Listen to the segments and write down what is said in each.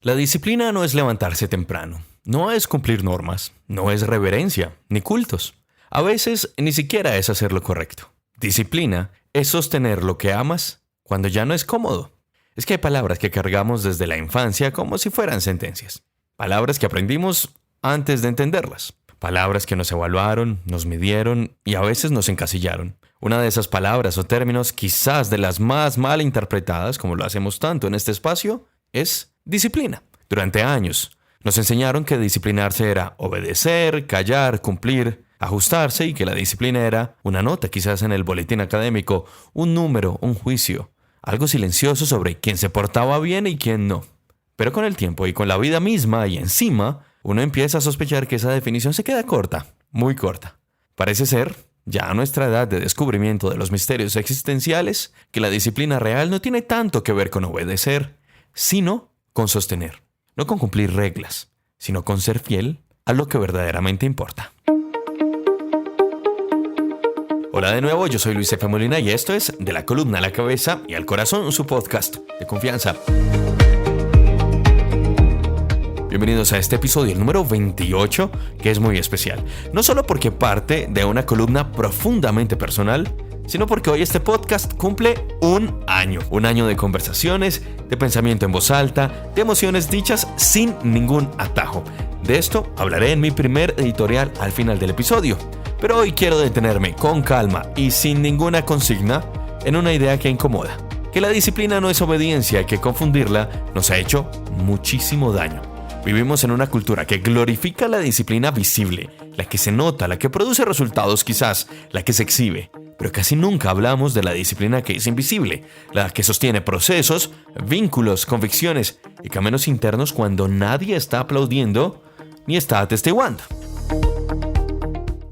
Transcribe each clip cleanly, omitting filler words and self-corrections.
La disciplina no es levantarse temprano, no es cumplir normas, no es reverencia, ni cultos. A veces ni siquiera es hacer lo correcto. Disciplina es sostener lo que amas cuando ya no es cómodo. Es que hay palabras que cargamos desde la infancia como si fueran sentencias. Palabras que aprendimos antes de entenderlas. Palabras que nos evaluaron, nos midieron y a veces nos encasillaron. Una de esas palabras o términos, quizás de las más mal interpretadas, como lo hacemos tanto en este espacio, es disciplina. Durante años nos enseñaron que disciplinarse era obedecer, callar, cumplir, ajustarse y que la disciplina era una nota quizás en el boletín académico, un número, un juicio, algo silencioso sobre quién se portaba bien y quién no. Pero con el tiempo y con la vida misma y encima, uno empieza a sospechar que esa definición se queda corta, muy corta. Parece ser, ya a nuestra edad de descubrimiento de los misterios existenciales, que la disciplina real no tiene tanto que ver con obedecer, sino con sostener. No con cumplir reglas, sino con ser fiel a lo que verdaderamente importa. Hola de nuevo, yo soy Luis F. Molina y esto es De la Columna a la Cabeza y al Corazón, su podcast de confianza. Bienvenidos a este episodio, el número 28, que es muy especial. No solo porque parte de una columna profundamente personal, sino porque hoy este podcast cumple un año. Un año de conversaciones, de pensamiento en voz alta, de emociones dichas sin ningún atajo. De esto hablaré en mi primer editorial al final del episodio. Pero hoy quiero detenerme con calma y sin ninguna consigna en una idea que incomoda. Que la disciplina no es obediencia y que confundirla nos ha hecho muchísimo daño. Vivimos en una cultura que glorifica la disciplina visible, la que se nota, la que produce resultados quizás, la que se exhibe. Pero casi nunca hablamos de la disciplina que es invisible, la que sostiene procesos, vínculos, convicciones y caminos internos cuando nadie está aplaudiendo ni está atestiguando.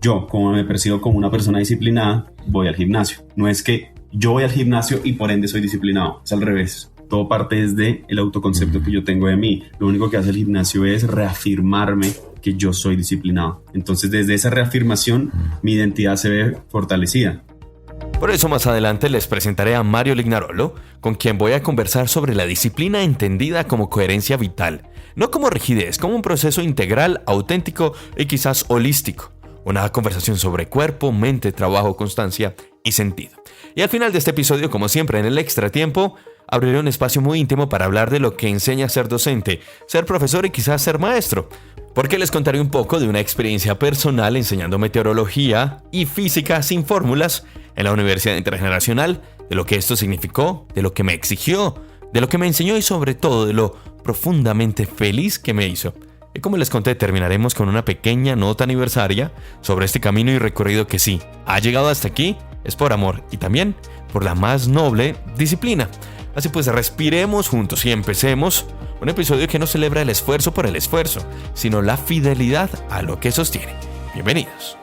Yo, como me percibo como una persona disciplinada, voy al gimnasio. No es que yo voy al gimnasio y por ende soy disciplinado, es al revés. Todo parte desde el autoconcepto que yo tengo de mí. Lo único que hace el gimnasio es reafirmarme que yo soy disciplinado. Entonces, desde esa reafirmación, mi identidad se ve fortalecida. Por eso más adelante les presentaré a Mario Lignarolo, con quien voy a conversar sobre la disciplina entendida como coherencia vital, no como rigidez, como un proceso integral, auténtico y quizás holístico. Una conversación sobre cuerpo, mente, trabajo, constancia y sentido. Y al final de este episodio, como siempre en el extra tiempo, abriré un espacio muy íntimo para hablar de lo que enseña ser docente, ser profesor y quizás ser maestro. Porque les contaré un poco de una experiencia personal enseñando meteorología y física sin fórmulas en la Universidad Intergeneracional, de lo que esto significó, de lo que me exigió, de lo que me enseñó y sobre todo de lo profundamente feliz que me hizo. Y como les conté, terminaremos con una pequeña nota aniversaria sobre este camino y recorrido que sí, ha llegado hasta aquí, es por amor y también por la más noble disciplina. Así pues, respiremos juntos y empecemos un episodio que no celebra el esfuerzo por el esfuerzo, sino la fidelidad a lo que sostiene. Bienvenidos.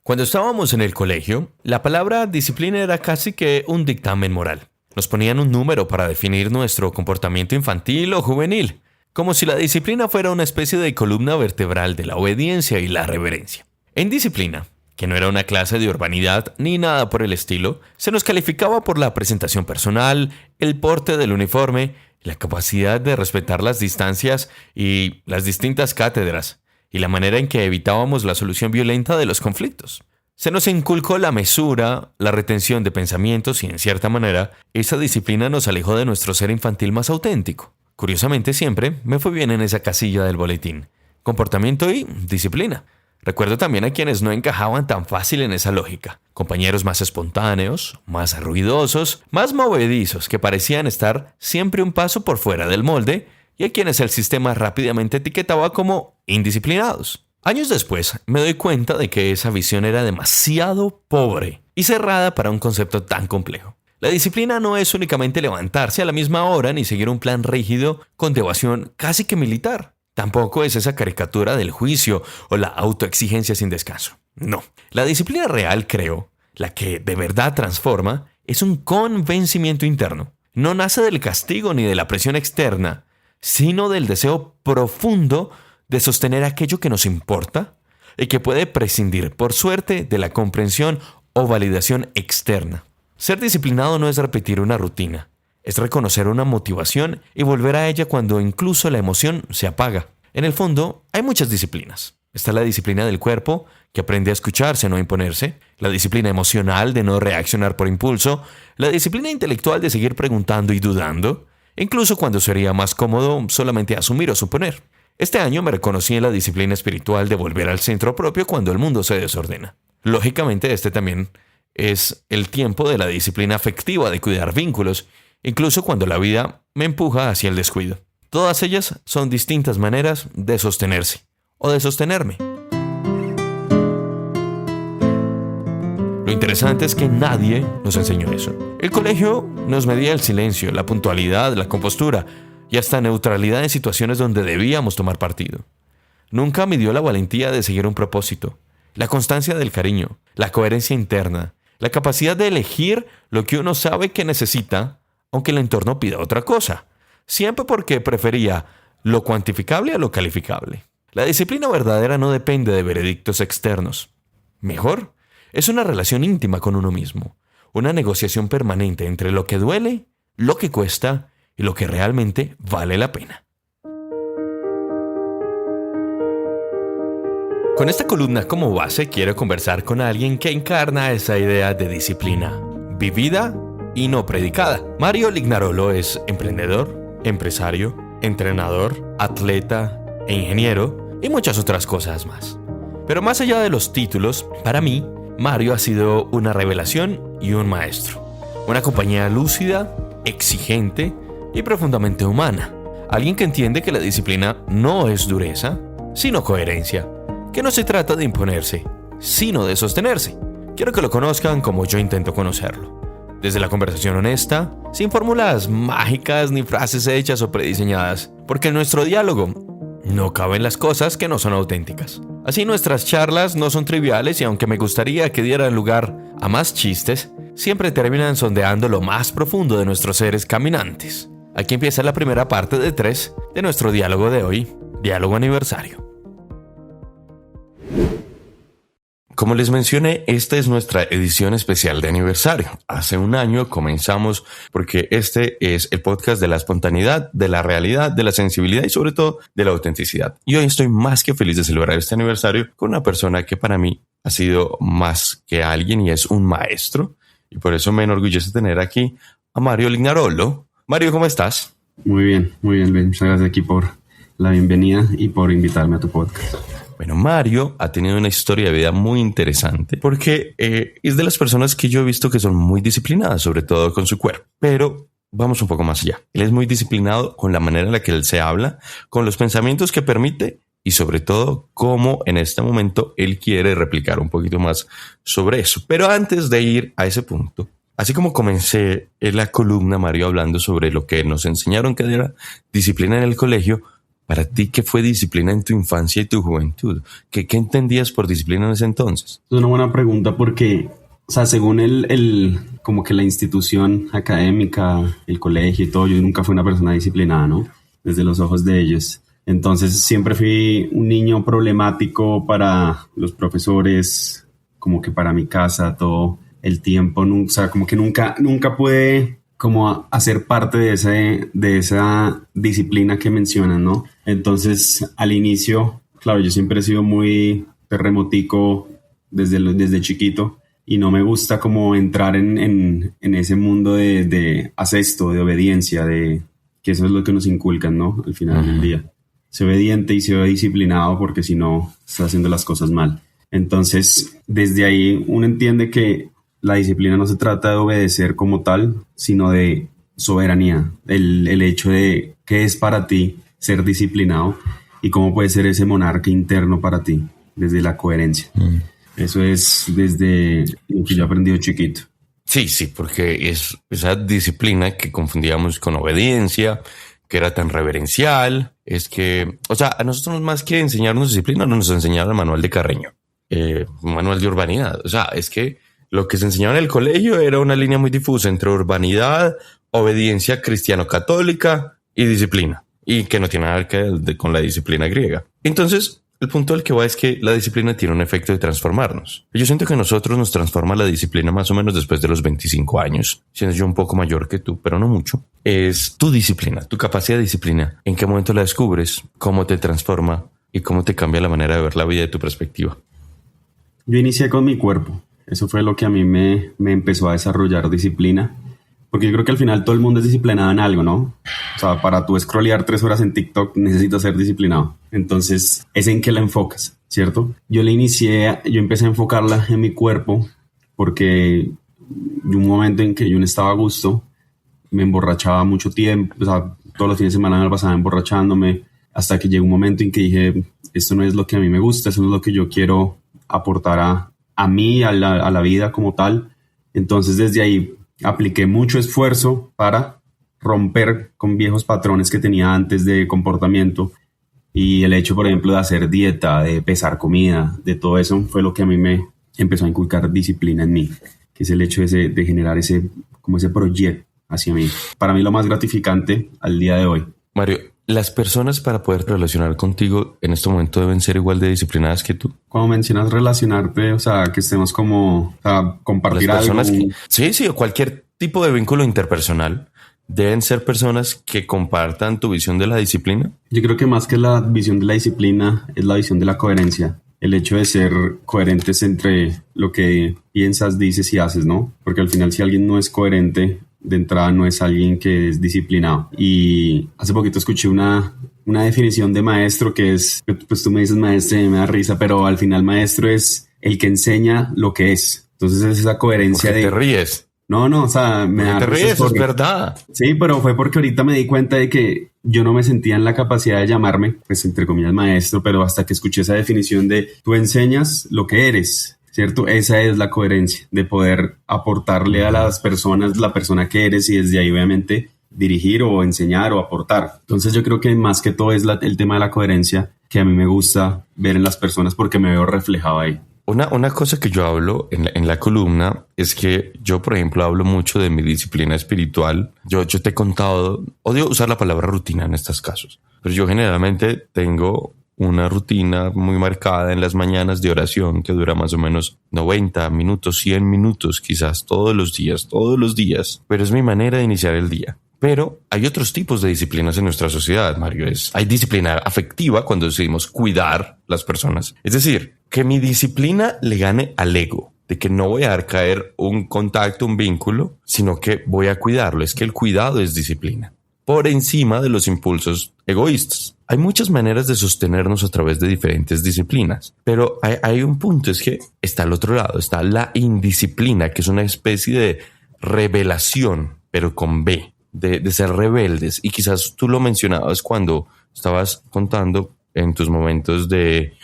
Cuando estábamos en el colegio, la palabra disciplina era casi que un dictamen moral. Nos ponían un número para definir nuestro comportamiento infantil o juvenil, como si la disciplina fuera una especie de columna vertebral de la obediencia y la reverencia. En disciplina, que no era una clase de urbanidad ni nada por el estilo, se nos calificaba por la presentación personal, el porte del uniforme, la capacidad de respetar las distancias y las distintas cátedras, y la manera en que evitábamos la solución violenta de los conflictos. Se nos inculcó la mesura, la retención de pensamientos y, en cierta manera, esa disciplina nos alejó de nuestro ser infantil más auténtico. Curiosamente, siempre me fue bien en esa casilla del boletín. Comportamiento y disciplina. Recuerdo también a quienes no encajaban tan fácil en esa lógica. Compañeros más espontáneos, más ruidosos, más movedizos, que parecían estar siempre un paso por fuera del molde, y a quienes el sistema rápidamente etiquetaba como indisciplinados. Años después, me doy cuenta de que esa visión era demasiado pobre y cerrada para un concepto tan complejo. La disciplina no es únicamente levantarse a la misma hora ni seguir un plan rígido con devoción casi que militar. Tampoco es esa caricatura del juicio o la autoexigencia sin descanso. No. La disciplina real, creo, la que de verdad transforma, es un convencimiento interno. No nace del castigo ni de la presión externa, sino del deseo profundo de sostener aquello que nos importa y que puede prescindir, por suerte, de la comprensión o validación externa. Ser disciplinado no es repetir una rutina, es reconocer una motivación y volver a ella cuando incluso la emoción se apaga. En el fondo, hay muchas disciplinas. Está la disciplina del cuerpo, que aprende a escucharse, no a imponerse, la disciplina emocional de no reaccionar por impulso, la disciplina intelectual de seguir preguntando y dudando, incluso cuando sería más cómodo solamente asumir o suponer. Este año me reconocí en la disciplina espiritual de volver al centro propio cuando el mundo se desordena. Lógicamente, este también es el tiempo de la disciplina afectiva de cuidar vínculos, incluso cuando la vida me empuja hacia el descuido. Todas ellas son distintas maneras de sostenerse o de sostenerme. Lo interesante es que nadie nos enseñó eso. El colegio nos medía el silencio, la puntualidad, la compostura y hasta neutralidad en situaciones donde debíamos tomar partido. Nunca midió la valentía de seguir un propósito, la constancia del cariño, la coherencia interna, la capacidad de elegir lo que uno sabe que necesita, aunque el entorno pida otra cosa, siempre porque prefería lo cuantificable a lo calificable. La disciplina verdadera no depende de veredictos externos. Mejor, es una relación íntima con uno mismo, una negociación permanente entre lo que duele, lo que cuesta y lo que realmente vale la pena. Con esta columna como base quiero conversar con alguien que encarna esa idea de disciplina, vivida y no predicada. Mario Lignarolo es emprendedor, empresario, entrenador, atleta e ingeniero y muchas otras cosas más. Pero más allá de los títulos, para mí, Mario ha sido una revelación y un maestro. Una compañía lúcida, exigente y profundamente humana. Alguien que entiende que la disciplina no es dureza, sino coherencia. Que no se trata de imponerse, sino de sostenerse. Quiero que lo conozcan como yo intento conocerlo. Desde la conversación honesta, sin fórmulas mágicas ni frases hechas o prediseñadas. Porque en nuestro diálogo no caben las cosas que no son auténticas. Así nuestras charlas no son triviales y aunque me gustaría que dieran lugar a más chistes, siempre terminan sondeando lo más profundo de nuestros seres caminantes. Aquí empieza la primera parte de 3 de nuestro diálogo de hoy, Diálogo Aniversario. Como les mencioné, esta es nuestra edición especial de aniversario. Hace un año comenzamos porque este es el podcast de la espontaneidad, de la realidad, de la sensibilidad y sobre todo de la autenticidad. Y hoy estoy más que feliz de celebrar este aniversario con una persona que para mí ha sido más que alguien y es un maestro. Y por eso me enorgullece tener aquí a Mario Lignarolo. Mario, ¿cómo estás? Muy bien, Ben. Muchas gracias aquí por la bienvenida y por invitarme a tu podcast. Bueno, Mario ha tenido una historia de vida muy interesante porque es de las personas que yo he visto que son muy disciplinadas, sobre todo con su cuerpo. Pero vamos un poco más allá. Él es muy disciplinado con la manera en la que él se habla, con los pensamientos que permite y sobre todo cómo en este momento él quiere replicar un poquito más sobre eso. Pero antes de ir a ese punto, así como comencé en la columna, Mario, hablando sobre lo que nos enseñaron que era disciplina en el colegio, para ti, ¿qué fue disciplina en tu infancia y tu juventud? ¿Qué entendías por disciplina en ese entonces? Es una buena pregunta porque, o sea, según como que la institución académica, el colegio y todo, yo nunca fui una persona disciplinada, ¿no? Desde los ojos de ellos. Entonces siempre fui un niño problemático para los profesores, como que para mi casa, todo el tiempo. O sea, como que nunca pude como hacer parte de esa disciplina que mencionan, ¿no? Entonces, al inicio, claro, yo siempre he sido muy terremotico desde chiquito y no me gusta como entrar en ese mundo de haz esto, de obediencia, que eso es lo que nos inculcan, ¿no? Al final del día. Sé obediente y sé disciplinado porque si no, estás haciendo las cosas mal. Entonces, desde ahí uno entiende que la disciplina no se trata de obedecer como tal, sino de soberanía. El hecho de qué es para ti ser disciplinado y cómo puede ser ese monarca interno para ti, desde la coherencia. Eso es desde lo que yo he aprendido chiquito. Sí, porque es esa disciplina que confundíamos con obediencia, que era tan reverencial. Es que, o sea, a nosotros más que enseñarnos disciplina, nos enseñaron el manual de Carreño, manual de urbanidad. O sea, es que lo que se enseñaba en el colegio era una línea muy difusa entre urbanidad, obediencia cristiano-católica y disciplina. Y que no tiene nada que ver con la disciplina griega. Entonces, el punto al que va es que la disciplina tiene un efecto de transformarnos. Yo siento que nosotros nos transforma la disciplina más o menos después de los 25 años, siendo yo un poco mayor que tú, pero no mucho. Es tu disciplina, tu capacidad de disciplina. ¿En qué momento la descubres? ¿Cómo te transforma? ¿Y cómo te cambia la manera de ver la vida de tu perspectiva? Yo inicié con mi cuerpo. Eso fue lo que a mí me empezó a desarrollar disciplina. Porque yo creo que al final todo el mundo es disciplinado en algo, ¿no? O sea, para tú scrollear 3 horas en TikTok necesitas ser disciplinado. Entonces, es en qué la enfocas, ¿cierto? Yo empecé a enfocarla en mi cuerpo porque de un momento en que yo no estaba a gusto, me emborrachaba mucho tiempo, o sea, todos los fines de semana me pasaba emborrachándome, hasta que llegó un momento en que dije, esto no es lo que a mí me gusta, eso no es lo que yo quiero aportar a mí, a la vida como tal. Entonces, desde ahí apliqué mucho esfuerzo para romper con viejos patrones que tenía antes de comportamiento, y el hecho, por ejemplo, de hacer dieta, de pesar comida, de todo eso fue lo que a mí me empezó a inculcar disciplina en mí, que es el hecho de generar ese proyecto hacia mí. Para mí lo más gratificante al día de hoy. Mario, ¿las personas para poder relacionar contigo en este momento deben ser igual de disciplinadas que tú? Cuando mencionas relacionarte, o sea, que estemos como, o sea, compartir las personas algo. Sí, o cualquier tipo de vínculo interpersonal, ¿deben ser personas que compartan tu visión de la disciplina? Yo creo que más que la visión de la disciplina es la visión de la coherencia. El hecho de ser coherentes entre lo que piensas, dices y haces, ¿no? Porque al final, si alguien no es coherente, de entrada no es alguien que es disciplinado. Y hace poquito escuché una definición de maestro que es, pues tú me dices maestro y me da risa, pero al final maestro es el que enseña lo que es. Entonces es esa coherencia. ¿Por qué te ríes? No, o sea, me da risa. Te ríes, es verdad. Sí, pero fue porque ahorita me di cuenta de que yo no me sentía en la capacidad de llamarme, pues entre comillas, maestro, pero hasta que escuché esa definición de tú enseñas lo que eres, ¿cierto? Esa es la coherencia, de poder aportarle a las personas la persona que eres y desde ahí obviamente dirigir o enseñar o aportar. Entonces yo creo que más que todo es el tema de la coherencia que a mí me gusta ver en las personas porque me veo reflejado ahí. Una cosa que yo hablo en la columna es que yo, por ejemplo, hablo mucho de mi disciplina espiritual. Yo te he contado, odio usar la palabra rutina en estos casos, pero yo generalmente tengo una rutina muy marcada en las mañanas de oración que dura más o menos 90 minutos, 100 minutos, quizás todos los días, pero es mi manera de iniciar el día. Pero hay otros tipos de disciplinas en nuestra sociedad, Mario. Hay disciplina afectiva cuando decidimos cuidar las personas. Es decir, que mi disciplina le gane al ego, de que no voy a dejar caer un contacto, un vínculo, sino que voy a cuidarlo. Es que el cuidado es disciplina, por encima de los impulsos egoístas. Hay muchas maneras de sostenernos a través de diferentes disciplinas, pero hay un punto, es que está al otro lado, está la indisciplina, que es una especie de revelación, pero con B. De ser rebeldes, y quizás tú lo mencionabas cuando estabas contando en tus momentos de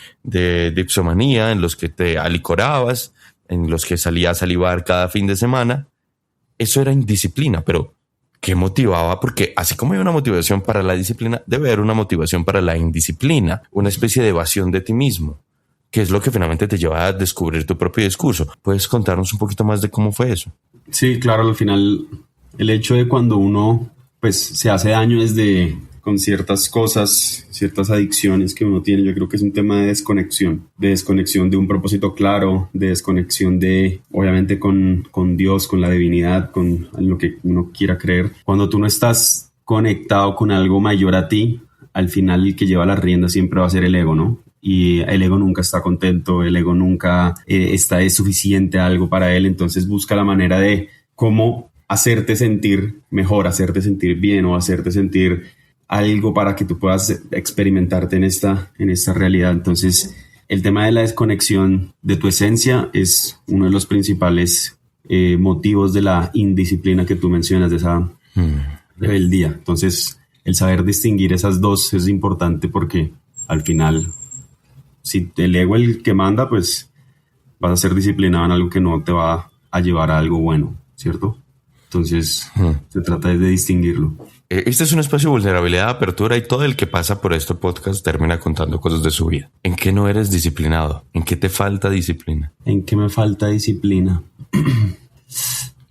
dipsomanía, en los que te alicorabas, en los que salías a salivar cada fin de semana. Eso era indisciplina, pero ¿qué motivaba? Porque así como hay una motivación para la disciplina, debe haber una motivación para la indisciplina, una especie de evasión de ti mismo, que es lo que finalmente te lleva a descubrir tu propio discurso. ¿Puedes contarnos un poquito más de cómo fue eso? Sí, claro, al final el hecho de cuando uno pues se hace daño con ciertas cosas, ciertas adicciones que uno tiene, yo creo que es un tema de desconexión de un propósito claro, de desconexión obviamente con Dios, con la divinidad, con lo que uno quiera creer. Cuando tú no estás conectado con algo mayor a ti, al final el que lleva la rienda siempre va a ser el ego, ¿no? Y el ego nunca está contento, el ego nunca es suficiente algo para él, entonces busca la manera de cómo hacerte sentir mejor, hacerte sentir bien o hacerte sentir algo para que tú puedas experimentarte en esta realidad. Entonces, el tema de la desconexión de tu esencia es uno de los principales motivos de la indisciplina que tú mencionas, de esa rebeldía. Entonces, el saber distinguir esas dos es importante porque al final, si el ego es el que manda, pues vas a ser disciplinado en algo que no te va a llevar a algo bueno, ¿cierto? Entonces, se trata de distinguirlo. Este es un espacio de vulnerabilidad, apertura, y todo el que pasa por este podcast termina contando cosas de su vida. ¿En qué no eres disciplinado? ¿En qué te falta disciplina? ¿En qué me falta disciplina?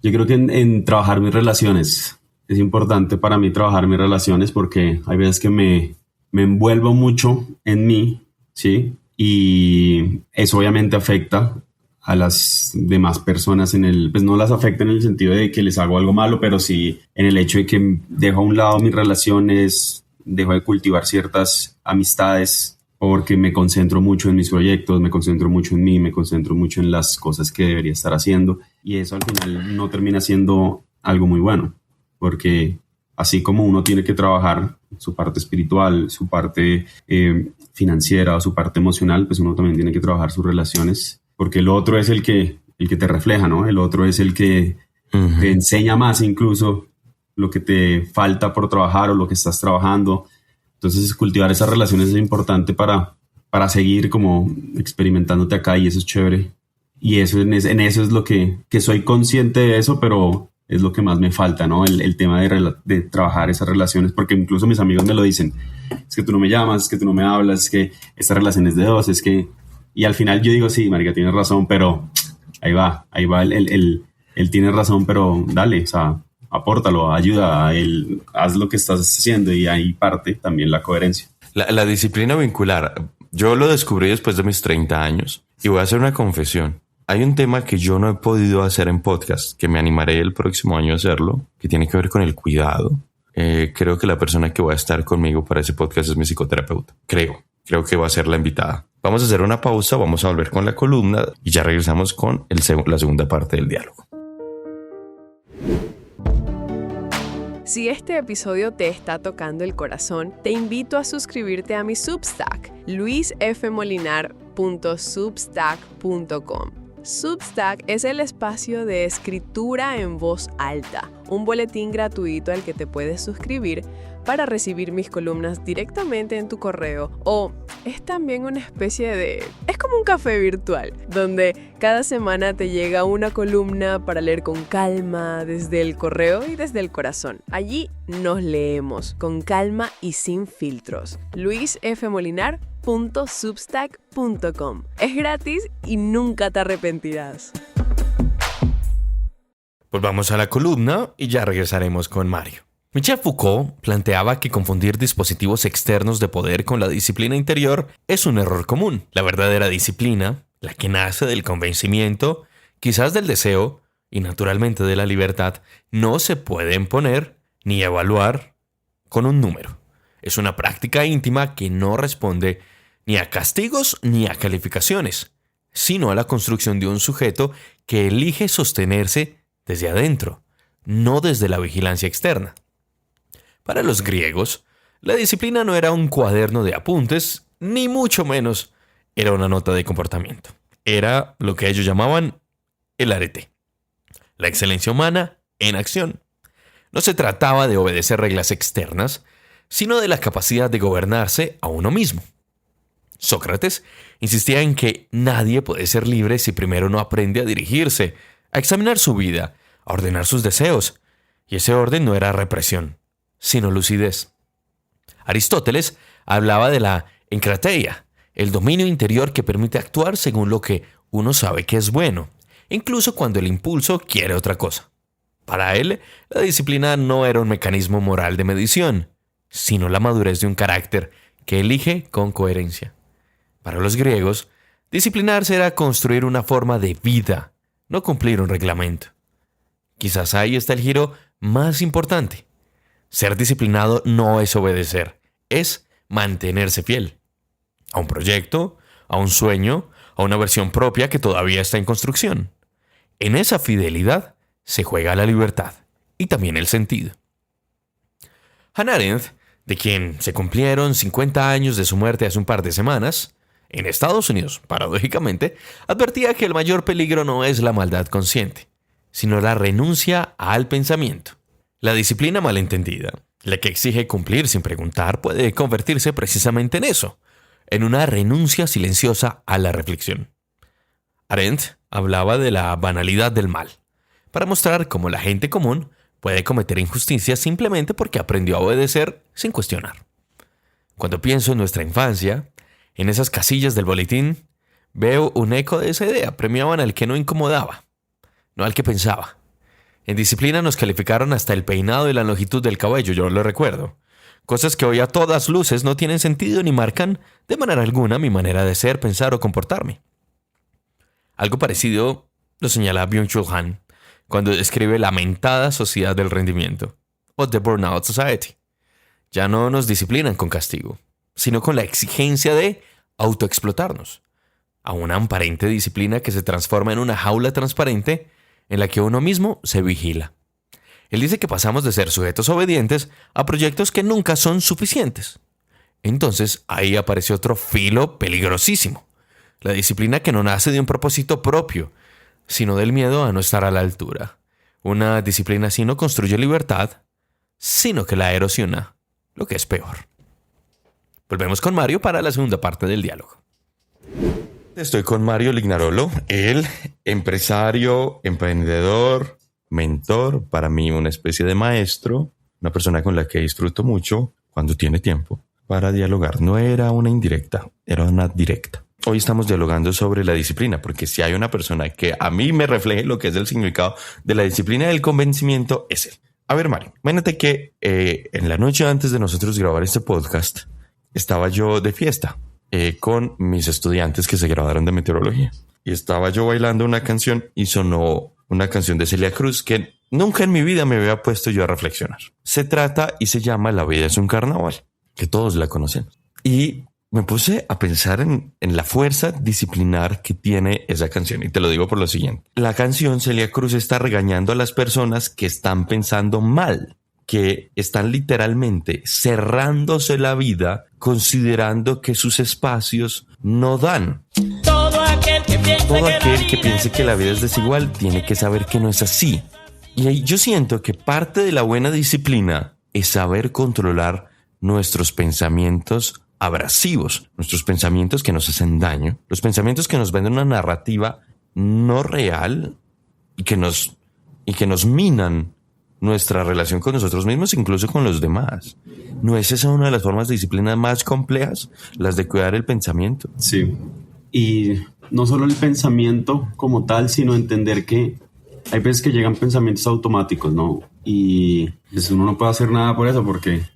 Yo creo que en trabajar mis relaciones. Es importante para mí trabajar mis relaciones porque hay veces que me envuelvo mucho en mí, ¿sí? Y eso obviamente afecta a las demás personas pues no las afecta en el sentido de que les hago algo malo, pero sí en el hecho de que dejo a un lado mis relaciones, dejo de cultivar ciertas amistades porque me concentro mucho en mis proyectos, me concentro mucho en mí, me concentro mucho en las cosas que debería estar haciendo, y eso al final no termina siendo algo muy bueno, porque así como uno tiene que trabajar su parte espiritual, su parte financiera o su parte emocional, pues uno también tiene que trabajar sus relaciones, porque el otro es el que te refleja, ¿no? El otro es el que te enseña más incluso lo que te falta por trabajar o lo que estás trabajando. Entonces, cultivar esas relaciones es importante para seguir como experimentándote acá, y eso es chévere. Y eso en eso es lo que soy consciente de eso, pero es lo que más me falta, ¿no? El tema de trabajar esas relaciones, porque incluso mis amigos me lo dicen. Es que tú no me llamas, es que tú no me hablas, es que esta relación es de dos, es que... Y al final yo digo, sí, marica, tienes razón, pero ahí va, él tiene razón, pero dale, o sea, apórtalo, ayuda, haz lo que estás haciendo, y ahí parte también la coherencia. La disciplina vincular, yo lo descubrí después de mis 30 años y voy a hacer una confesión. Hay un tema que yo no he podido hacer en podcast, que me animaré el próximo año a hacerlo, que tiene que ver con el cuidado. Creo que la persona que va a estar conmigo para ese podcast es mi psicoterapeuta. Creo que va a ser la invitada. Vamos a hacer una pausa, vamos a volver con la columna y ya regresamos con la segunda parte del diálogo. Si este episodio te está tocando el corazón, te invito a suscribirte a mi Substack, luisfmolinar.substack.com. Substack es el espacio de escritura en voz alta, un boletín gratuito al que te puedes suscribir para recibir mis columnas directamente en tu correo, o es también una especie de... es como un café virtual, donde cada semana te llega una columna para leer con calma desde el correo y desde el corazón. Allí nos leemos con calma y sin filtros. luisfmolinar.substack.com. Es gratis y nunca te arrepentirás. Pues vamos a la columna y ya regresaremos con Mario. Michel Foucault planteaba que confundir dispositivos externos de poder con la disciplina interior es un error común. La verdadera disciplina, la que nace del convencimiento, quizás del deseo y naturalmente de la libertad, no se puede imponer ni evaluar con un número. Es una práctica íntima que no responde ni a castigos ni a calificaciones, sino a la construcción de un sujeto que elige sostenerse desde adentro, no desde la vigilancia externa. Para los griegos, la disciplina no era un cuaderno de apuntes, ni mucho menos era una nota de comportamiento. Era lo que ellos llamaban el arete, la excelencia humana en acción. No se trataba de obedecer reglas externas, sino de la capacidad de gobernarse a uno mismo. Sócrates insistía en que nadie puede ser libre si primero no aprende a dirigirse, a examinar su vida, a ordenar sus deseos. Y ese orden no era represión, sino lucidez. Aristóteles hablaba de la encrateia, el dominio interior que permite actuar según lo que uno sabe que es bueno, incluso cuando el impulso quiere otra cosa. Para él, la disciplina no era un mecanismo moral de medición, sino la madurez de un carácter que elige con coherencia. Para los griegos, disciplinarse era construir una forma de vida, no cumplir un reglamento. Quizás ahí está el giro más importante. Ser disciplinado no es obedecer, es mantenerse fiel. A un proyecto, a un sueño, a una versión propia que todavía está en construcción. En esa fidelidad se juega la libertad y también el sentido. Hannah Arendt, de quien se cumplieron 50 años de su muerte hace un par de semanas, en Estados Unidos, paradójicamente, advertía que el mayor peligro no es la maldad consciente, sino la renuncia al pensamiento. La disciplina malentendida, la que exige cumplir sin preguntar, puede convertirse precisamente en eso, en una renuncia silenciosa a la reflexión. Arendt hablaba de la banalidad del mal, para mostrar cómo la gente común puede cometer injusticias simplemente porque aprendió a obedecer sin cuestionar. Cuando pienso en nuestra infancia, en esas casillas del boletín, veo un eco de esa idea. Premiaban al que no incomodaba, no al que pensaba. En disciplina nos calificaron hasta el peinado y la longitud del cabello, yo lo recuerdo. Cosas que hoy a todas luces no tienen sentido ni marcan de manera alguna mi manera de ser, pensar o comportarme. Algo parecido lo señala Byung-Chul Han cuando describe la mentada sociedad del rendimiento, o The Burnout Society. Ya no nos disciplinan con castigo, sino con la exigencia de autoexplotarnos, a una aparente disciplina que se transforma en una jaula transparente en la que uno mismo se vigila. Él dice que pasamos de ser sujetos obedientes a proyectos que nunca son suficientes. Entonces ahí aparece otro filo peligrosísimo, la disciplina que no nace de un propósito propio, sino del miedo a no estar a la altura. Una disciplina así no construye libertad, sino que la erosiona, lo que es peor. Volvemos con Mario para la segunda parte del diálogo. Estoy con Mario Lignarolo, el empresario, emprendedor, mentor, para mí una especie de maestro, una persona con la que disfruto mucho cuando tiene tiempo para dialogar. No era una indirecta, era una directa. Hoy estamos dialogando sobre la disciplina, porque si hay una persona que a mí me refleje lo que es el significado de la disciplina y del convencimiento, es él. A ver, Mario, imagínate que en la noche antes de nosotros grabar este podcast, estaba yo de fiesta con mis estudiantes que se graduaron de meteorología. Y estaba yo bailando una canción y sonó una canción de Celia Cruz que nunca en mi vida me había puesto yo a reflexionar. Se trata y se llama La vida es un carnaval, que todos la conocen. Y me puse a pensar en la fuerza disciplinar que tiene esa canción. Y te lo digo por lo siguiente. La canción Celia Cruz está regañando a las personas que están pensando mal, que están literalmente cerrándose la vida considerando que sus espacios no dan. Todo aquel que piense que la vida es desigual tiene que saber que no es así. Y ahí yo siento que parte de la buena disciplina es saber controlar nuestros pensamientos abrasivos, nuestros pensamientos que nos hacen daño, los pensamientos que nos venden una narrativa no real y que nos minan nuestra relación con nosotros mismos, incluso con los demás. ¿No es esa una de las formas de disciplina más complejas, las de cuidar el pensamiento? Sí, y no solo el pensamiento como tal, sino entender que hay veces que llegan pensamientos automáticos, ¿no? Y pues uno no puede hacer nada por eso,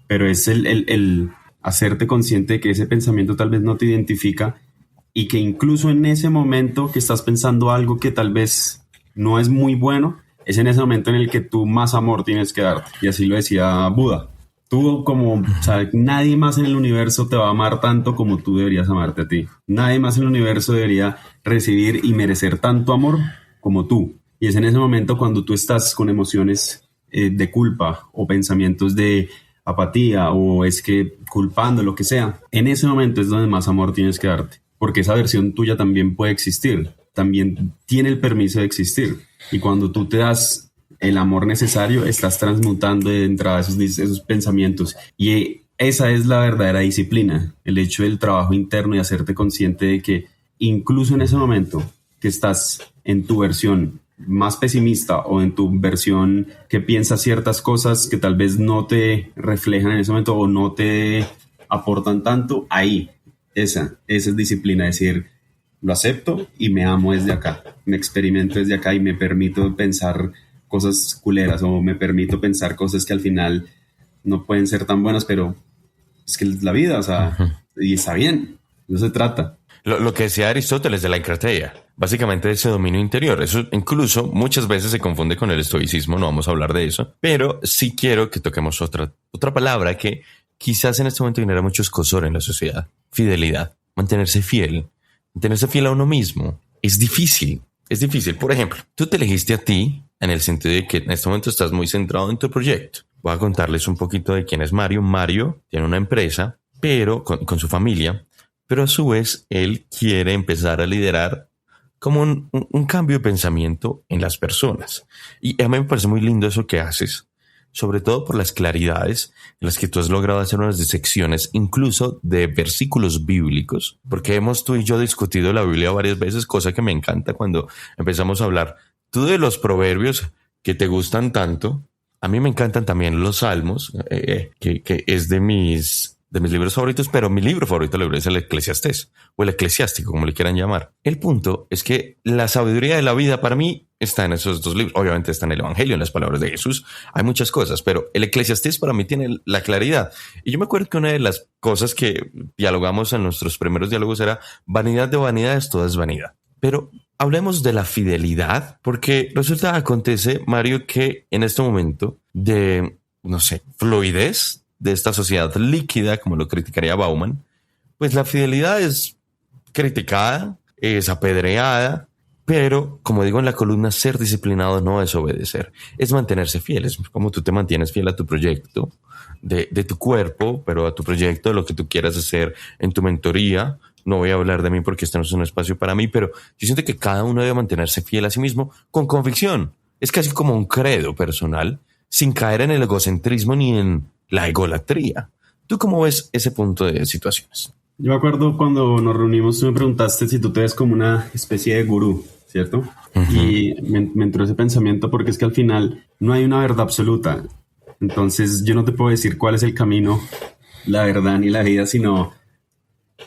pero es el hacerte consciente de que ese pensamiento tal vez no te identifica y que incluso en ese momento que estás pensando algo que tal vez no es muy bueno, es en ese momento en el que tú más amor tienes que darte. Y así lo decía Buda. Tú o sea, nadie más en el universo te va a amar tanto como tú deberías amarte a ti. Nadie más en el universo debería recibir y merecer tanto amor como tú. Y es en ese momento cuando tú estás con emociones de culpa o pensamientos de apatía o es que culpando, lo que sea. En ese momento es donde más amor tienes que darte. Porque esa versión tuya también puede existir. También tiene el permiso de existir. Y cuando tú te das el amor necesario, estás transmutando de entrada esos pensamientos. Y esa es la verdadera disciplina. El hecho del trabajo interno y hacerte consciente de que incluso en ese momento que estás en tu versión más pesimista o en tu versión que piensa ciertas cosas que tal vez no te reflejan en ese momento o no te aportan tanto, ahí, esa es disciplina, decir, lo acepto y me amo desde acá, me experimento desde acá y me permito pensar cosas culeras o me permito pensar cosas que al final no pueden ser tan buenas, pero es que es la vida, o sea, y está bien, no se trata. Lo que decía Aristóteles de la encrateia, básicamente ese dominio interior, eso incluso muchas veces se confunde con el estoicismo, no vamos a hablar de eso, pero sí quiero que toquemos otra palabra que quizás en este momento genera mucho escozor en la sociedad: fidelidad, mantenerse fiel a uno mismo. Es difícil. Por ejemplo, tú te elegiste a ti en el sentido de que en este momento estás muy centrado en tu proyecto. Voy a contarles un poquito de quién es Mario. Mario tiene una empresa, pero con su familia, pero a su vez él quiere empezar a liderar como un cambio de pensamiento en las personas. Y a mí me parece muy lindo eso que haces, sobre todo por las claridades en las que tú has logrado hacer unas disecciones, incluso de versículos bíblicos, porque hemos tú y yo discutido la Biblia varias veces, cosa que me encanta cuando empezamos a hablar. Tú de los proverbios que te gustan tanto, a mí me encantan también los salmos, que es de mis libros favoritos, pero mi libro favorito es el Eclesiastés, o el Eclesiástico, como le quieran llamar. El punto es que la sabiduría de la vida para mí está en esos dos libros. Obviamente está en el Evangelio, en las palabras de Jesús. Hay muchas cosas, pero el Eclesiastés para mí tiene la claridad. Y yo me acuerdo que una de las cosas que dialogamos en nuestros primeros diálogos era vanidad de vanidades, todo es vanidad. Pero hablemos de la fidelidad, porque resulta, acontece, Mario, que en este momento de, no sé, fluidez de esta sociedad líquida, como lo criticaría Bauman, pues la fidelidad es criticada, es apedreada, pero como digo en la columna, ser disciplinado no es obedecer, es mantenerse fiel. Es como tú te mantienes fiel a tu proyecto de tu cuerpo, pero a tu proyecto de lo que tú quieras hacer en tu mentoría. No voy a hablar de mí porque este no es un espacio para mí, pero yo siento que cada uno debe mantenerse fiel a sí mismo con convicción. Es casi como un credo personal, sin caer en el egocentrismo ni en la egolatría. ¿Tú cómo ves ese punto de situaciones? Yo me acuerdo cuando nos reunimos, tú me preguntaste si tú te ves como una especie de gurú, ¿cierto? Uh-huh. Y me entró ese pensamiento porque es que al final no hay una verdad absoluta. Entonces yo no te puedo decir cuál es el camino, la verdad ni la vida, sino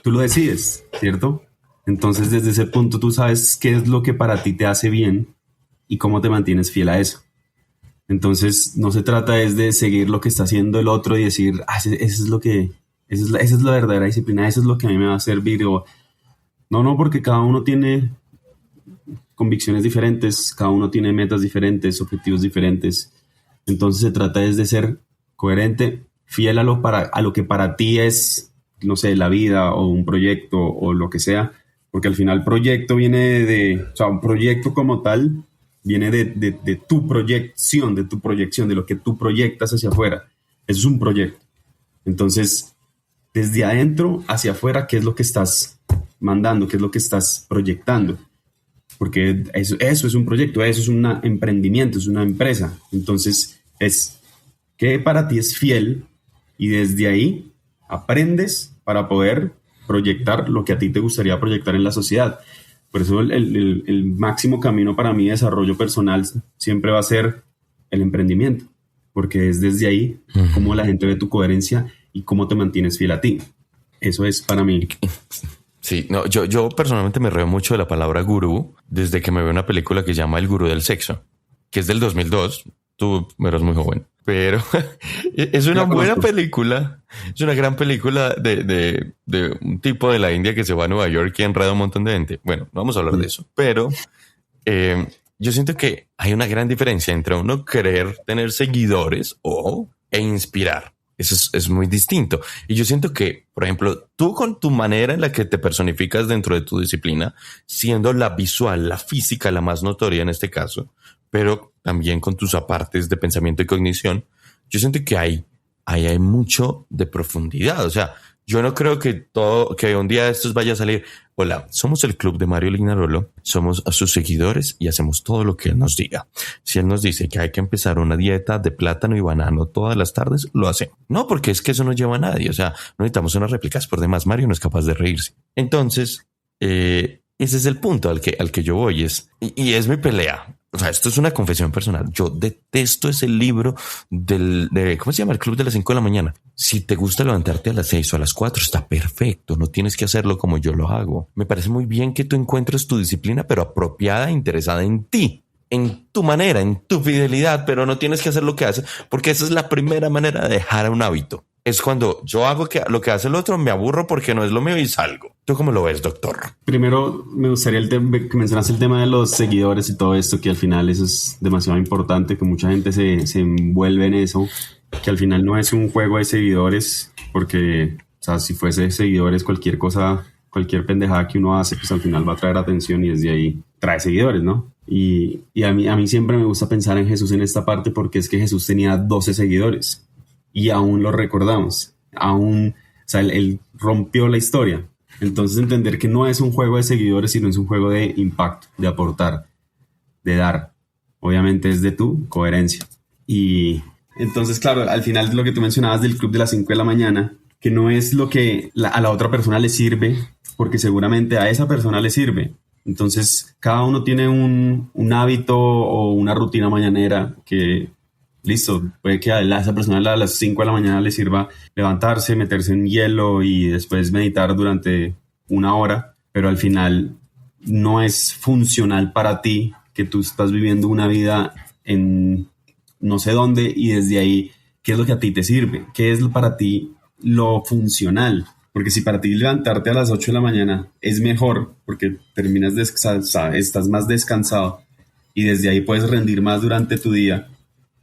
tú lo decides, ¿cierto? Entonces desde ese punto tú sabes qué es lo que para ti te hace bien y cómo te mantienes fiel a eso. Entonces no se trata es de seguir lo que está haciendo el otro y decir, esa es la verdadera disciplina, eso es lo que a mí me va a servir. No, porque cada uno tiene convicciones diferentes, cada uno tiene metas diferentes, objetivos diferentes. Entonces se trata es de ser coherente, fiel a lo que para ti es, no sé, la vida o un proyecto o lo que sea, porque al final proyecto viene un proyecto como tal viene de tu proyección, de lo que tú proyectas hacia afuera. Eso es un proyecto. Entonces, desde adentro hacia afuera, ¿qué es lo que estás mandando? ¿Qué es lo que estás proyectando? Porque eso es un proyecto, eso es un emprendimiento, es una empresa. Entonces, es que para ti es fiel y desde ahí aprendes para poder proyectar lo que a ti te gustaría proyectar en la sociedad. Por eso el máximo camino para mi desarrollo personal siempre va a ser el emprendimiento, porque es desde ahí cómo la gente ve tu coherencia y cómo te mantienes fiel a ti. Eso es para mí. Sí, no, yo personalmente me río mucho de la palabra gurú desde que me veo una película que se llama El Gurú del Sexo, que es del 2002. Tú eras muy joven, pero es una buena película. Es una gran película de un tipo de la India que se va a Nueva York y enreda un montón de gente. Bueno, no vamos a hablar de eso, pero yo siento que hay una gran diferencia entre uno querer tener seguidores e inspirar. Eso es muy distinto. Y yo siento que, por ejemplo, tú con tu manera en la que te personificas dentro de tu disciplina, siendo la visual, la física, la más notoria en este caso, pero también con tus apartes de pensamiento y cognición, yo siento que hay mucho de profundidad. O sea, yo no creo que un día de estos vaya a salir, hola, somos el club de Mario Lignarolo, somos sus seguidores y hacemos todo lo que él nos diga. Si él nos dice que hay que empezar una dieta de plátano y banano todas las tardes, lo hacemos. No, porque es que eso no lleva a nadie. O sea, no necesitamos unas réplicas. Por demás, Mario no es capaz de reírse. Entonces, ese es el punto al que yo voy. Y es mi pelea. O sea, esto es una confesión personal. Yo detesto ese libro ¿cómo se llama? El Club de las 5 de la mañana. Si te gusta levantarte a las 6 o a las 4, está perfecto. No tienes que hacerlo como yo lo hago. Me parece muy bien que tú encuentres tu disciplina, pero apropiada e interesada en ti, en tu manera, en tu fidelidad, pero no tienes que hacer lo que haces, porque esa es la primera manera de dejar un hábito. Es cuando yo hago lo que hace el otro, me aburro porque no es lo mío y salgo. ¿Tú cómo lo ves, doctor? Primero, me gustaría que mencionaste el tema de los seguidores y todo esto, que al final eso es demasiado importante, que mucha gente se envuelve en eso, que al final no es un juego de seguidores, porque, o sea, si fuese seguidores, cualquier cosa, cualquier pendejada que uno hace, pues al final va a traer atención y desde ahí trae seguidores, ¿no? Y a mí siempre me gusta pensar en Jesús en esta parte, porque es que Jesús tenía 12 seguidores. Y aún lo recordamos, o sea, él rompió la historia. Entonces entender que no es un juego de seguidores, sino es un juego de impacto, de aportar, de dar. Obviamente es de tu coherencia. Y entonces, claro, al final lo que tú mencionabas del club de las 5 de la mañana, que no es lo que a la otra persona le sirve, porque seguramente a esa persona le sirve. Entonces, cada uno tiene un hábito o una rutina mañanera que... Listo, puede que a esa persona a las 5 de la mañana le sirva levantarse, meterse en hielo y después meditar durante 1 hora, pero al final no es funcional para ti que tú estás viviendo una vida en no sé dónde y desde ahí, ¿qué es lo que a ti te sirve? ¿Qué es para ti lo funcional? Porque si para ti levantarte a las 8 de la mañana es mejor porque terminas estás más descansado y desde ahí puedes rendir más durante tu día,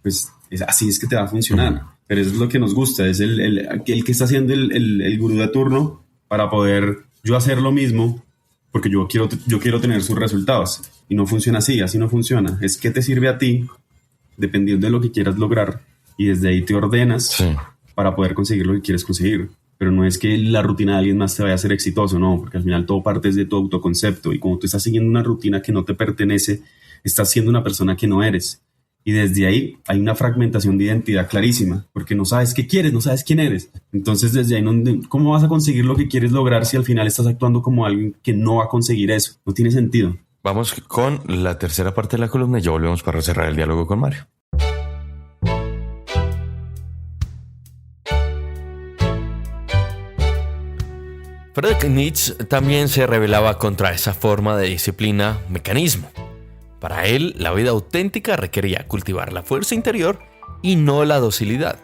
pues así es que te va a funcionar. Pero eso es lo que nos gusta, es el que está haciendo el gurú de turno para poder yo hacer lo mismo porque yo quiero tener sus resultados. Y no funciona así no funciona. Es qué te sirve a ti dependiendo de lo que quieras lograr y desde ahí te ordenas para poder conseguir lo que quieres conseguir. Pero no es que la rutina de alguien más te vaya a hacer exitoso, no, porque al final todo parte de tu autoconcepto y como tú estás siguiendo una rutina que no te pertenece, estás siendo una persona que no eres. Y desde ahí hay una fragmentación de identidad clarísima, porque no sabes qué quieres, no sabes quién eres. Entonces desde ahí, ¿cómo vas a conseguir lo que quieres lograr si al final estás actuando como alguien que no va a conseguir eso? No tiene sentido. Vamos con la tercera parte de la columna y ya volvemos para cerrar el diálogo con Mario. Friedrich Nietzsche también se rebelaba contra esa forma de disciplina, mecanismo. Para él, la vida auténtica requería cultivar la fuerza interior y no la docilidad.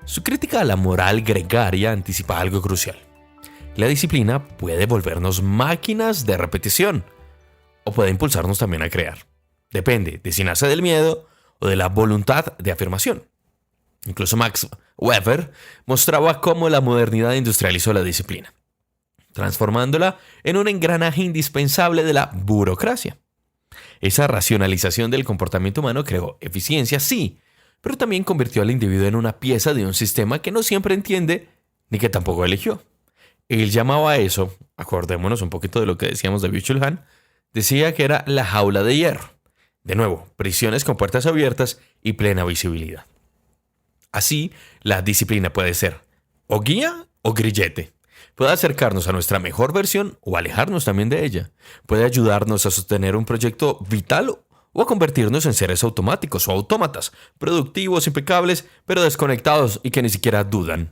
Su crítica a la moral gregaria anticipa algo crucial. La disciplina puede volvernos máquinas de repetición o puede impulsarnos también a crear. Depende de si nace del miedo o de la voluntad de afirmación. Incluso Max Weber mostraba cómo la modernidad industrializó la disciplina, transformándola en un engranaje indispensable de la burocracia. Esa racionalización del comportamiento humano creó eficiencia, sí, pero también convirtió al individuo en una pieza de un sistema que no siempre entiende ni que tampoco eligió. Él llamaba a eso, acordémonos un poquito de lo que decíamos de Byung-Chul Han, decía que era la jaula de hierro. De nuevo, prisiones con puertas abiertas y plena visibilidad. Así, la disciplina puede ser o guía o grillete. Puede acercarnos a nuestra mejor versión o alejarnos también de ella. Puede ayudarnos a sostener un proyecto vital o a convertirnos en seres automáticos o autómatas, productivos, impecables, pero desconectados y que ni siquiera dudan.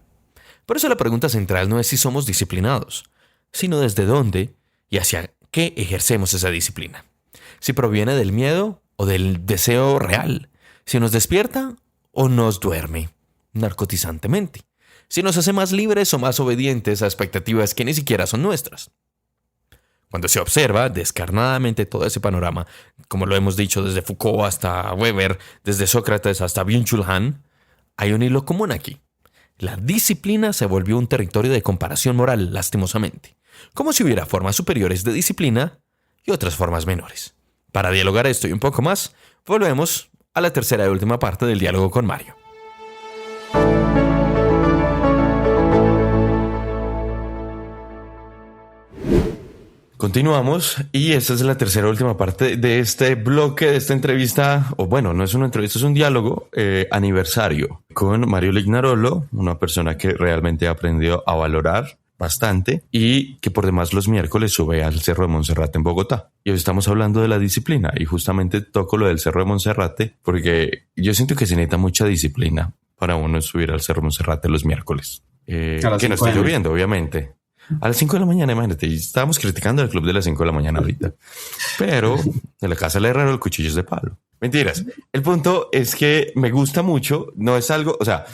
Por eso la pregunta central no es si somos disciplinados, sino desde dónde y hacia qué ejercemos esa disciplina. Si proviene del miedo o del deseo real, si nos despierta o nos duerme narcotizantemente. Si nos hace más libres o más obedientes a expectativas que ni siquiera son nuestras. Cuando se observa descarnadamente todo ese panorama, como lo hemos dicho desde Foucault hasta Weber, desde Sócrates hasta Byung-Chul Han, hay un hilo común aquí. La disciplina se volvió un territorio de comparación moral, lastimosamente, como si hubiera formas superiores de disciplina y otras formas menores. Para dialogar esto y un poco más, volvemos a la tercera y última parte del diálogo con Mario. Continuamos y esta es la tercera y última parte de este bloque, de esta entrevista, o bueno, no es una entrevista, es un diálogo aniversario con Mario Lignarolo, una persona que realmente ha aprendido a valorar bastante y que por demás los miércoles sube al Cerro de Monserrate en Bogotá. Y hoy estamos hablando de la disciplina y justamente toco lo del Cerro de Monserrate porque yo siento que se necesita mucha disciplina para uno subir al Cerro de Monserrate los miércoles. Que no está lloviendo, obviamente. A las 5 de la mañana, imagínate, estábamos criticando el club de las 5 de la mañana ahorita. Pero en la casa del herrero el cuchillo es de palo. Mentiras. El punto es que me gusta mucho, no es algo, o sea,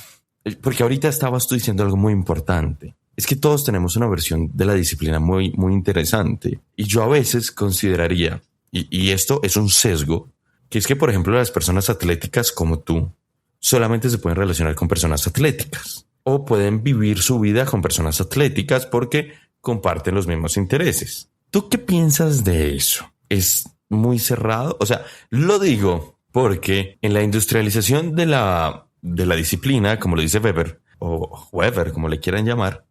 porque ahorita estabas tú diciendo algo muy importante. Es que todos tenemos una versión de la disciplina muy, muy interesante. Y yo a veces consideraría, y esto es un sesgo, que es que, por ejemplo, las personas atléticas como tú solamente se pueden relacionar con personas atléticas. O pueden vivir su vida con personas atléticas porque comparten los mismos intereses. ¿Tú qué piensas de eso? ¿Es muy cerrado? O sea, lo digo porque en la industrialización de la disciplina, como lo dice Weber, o Weber, como le quieran llamar,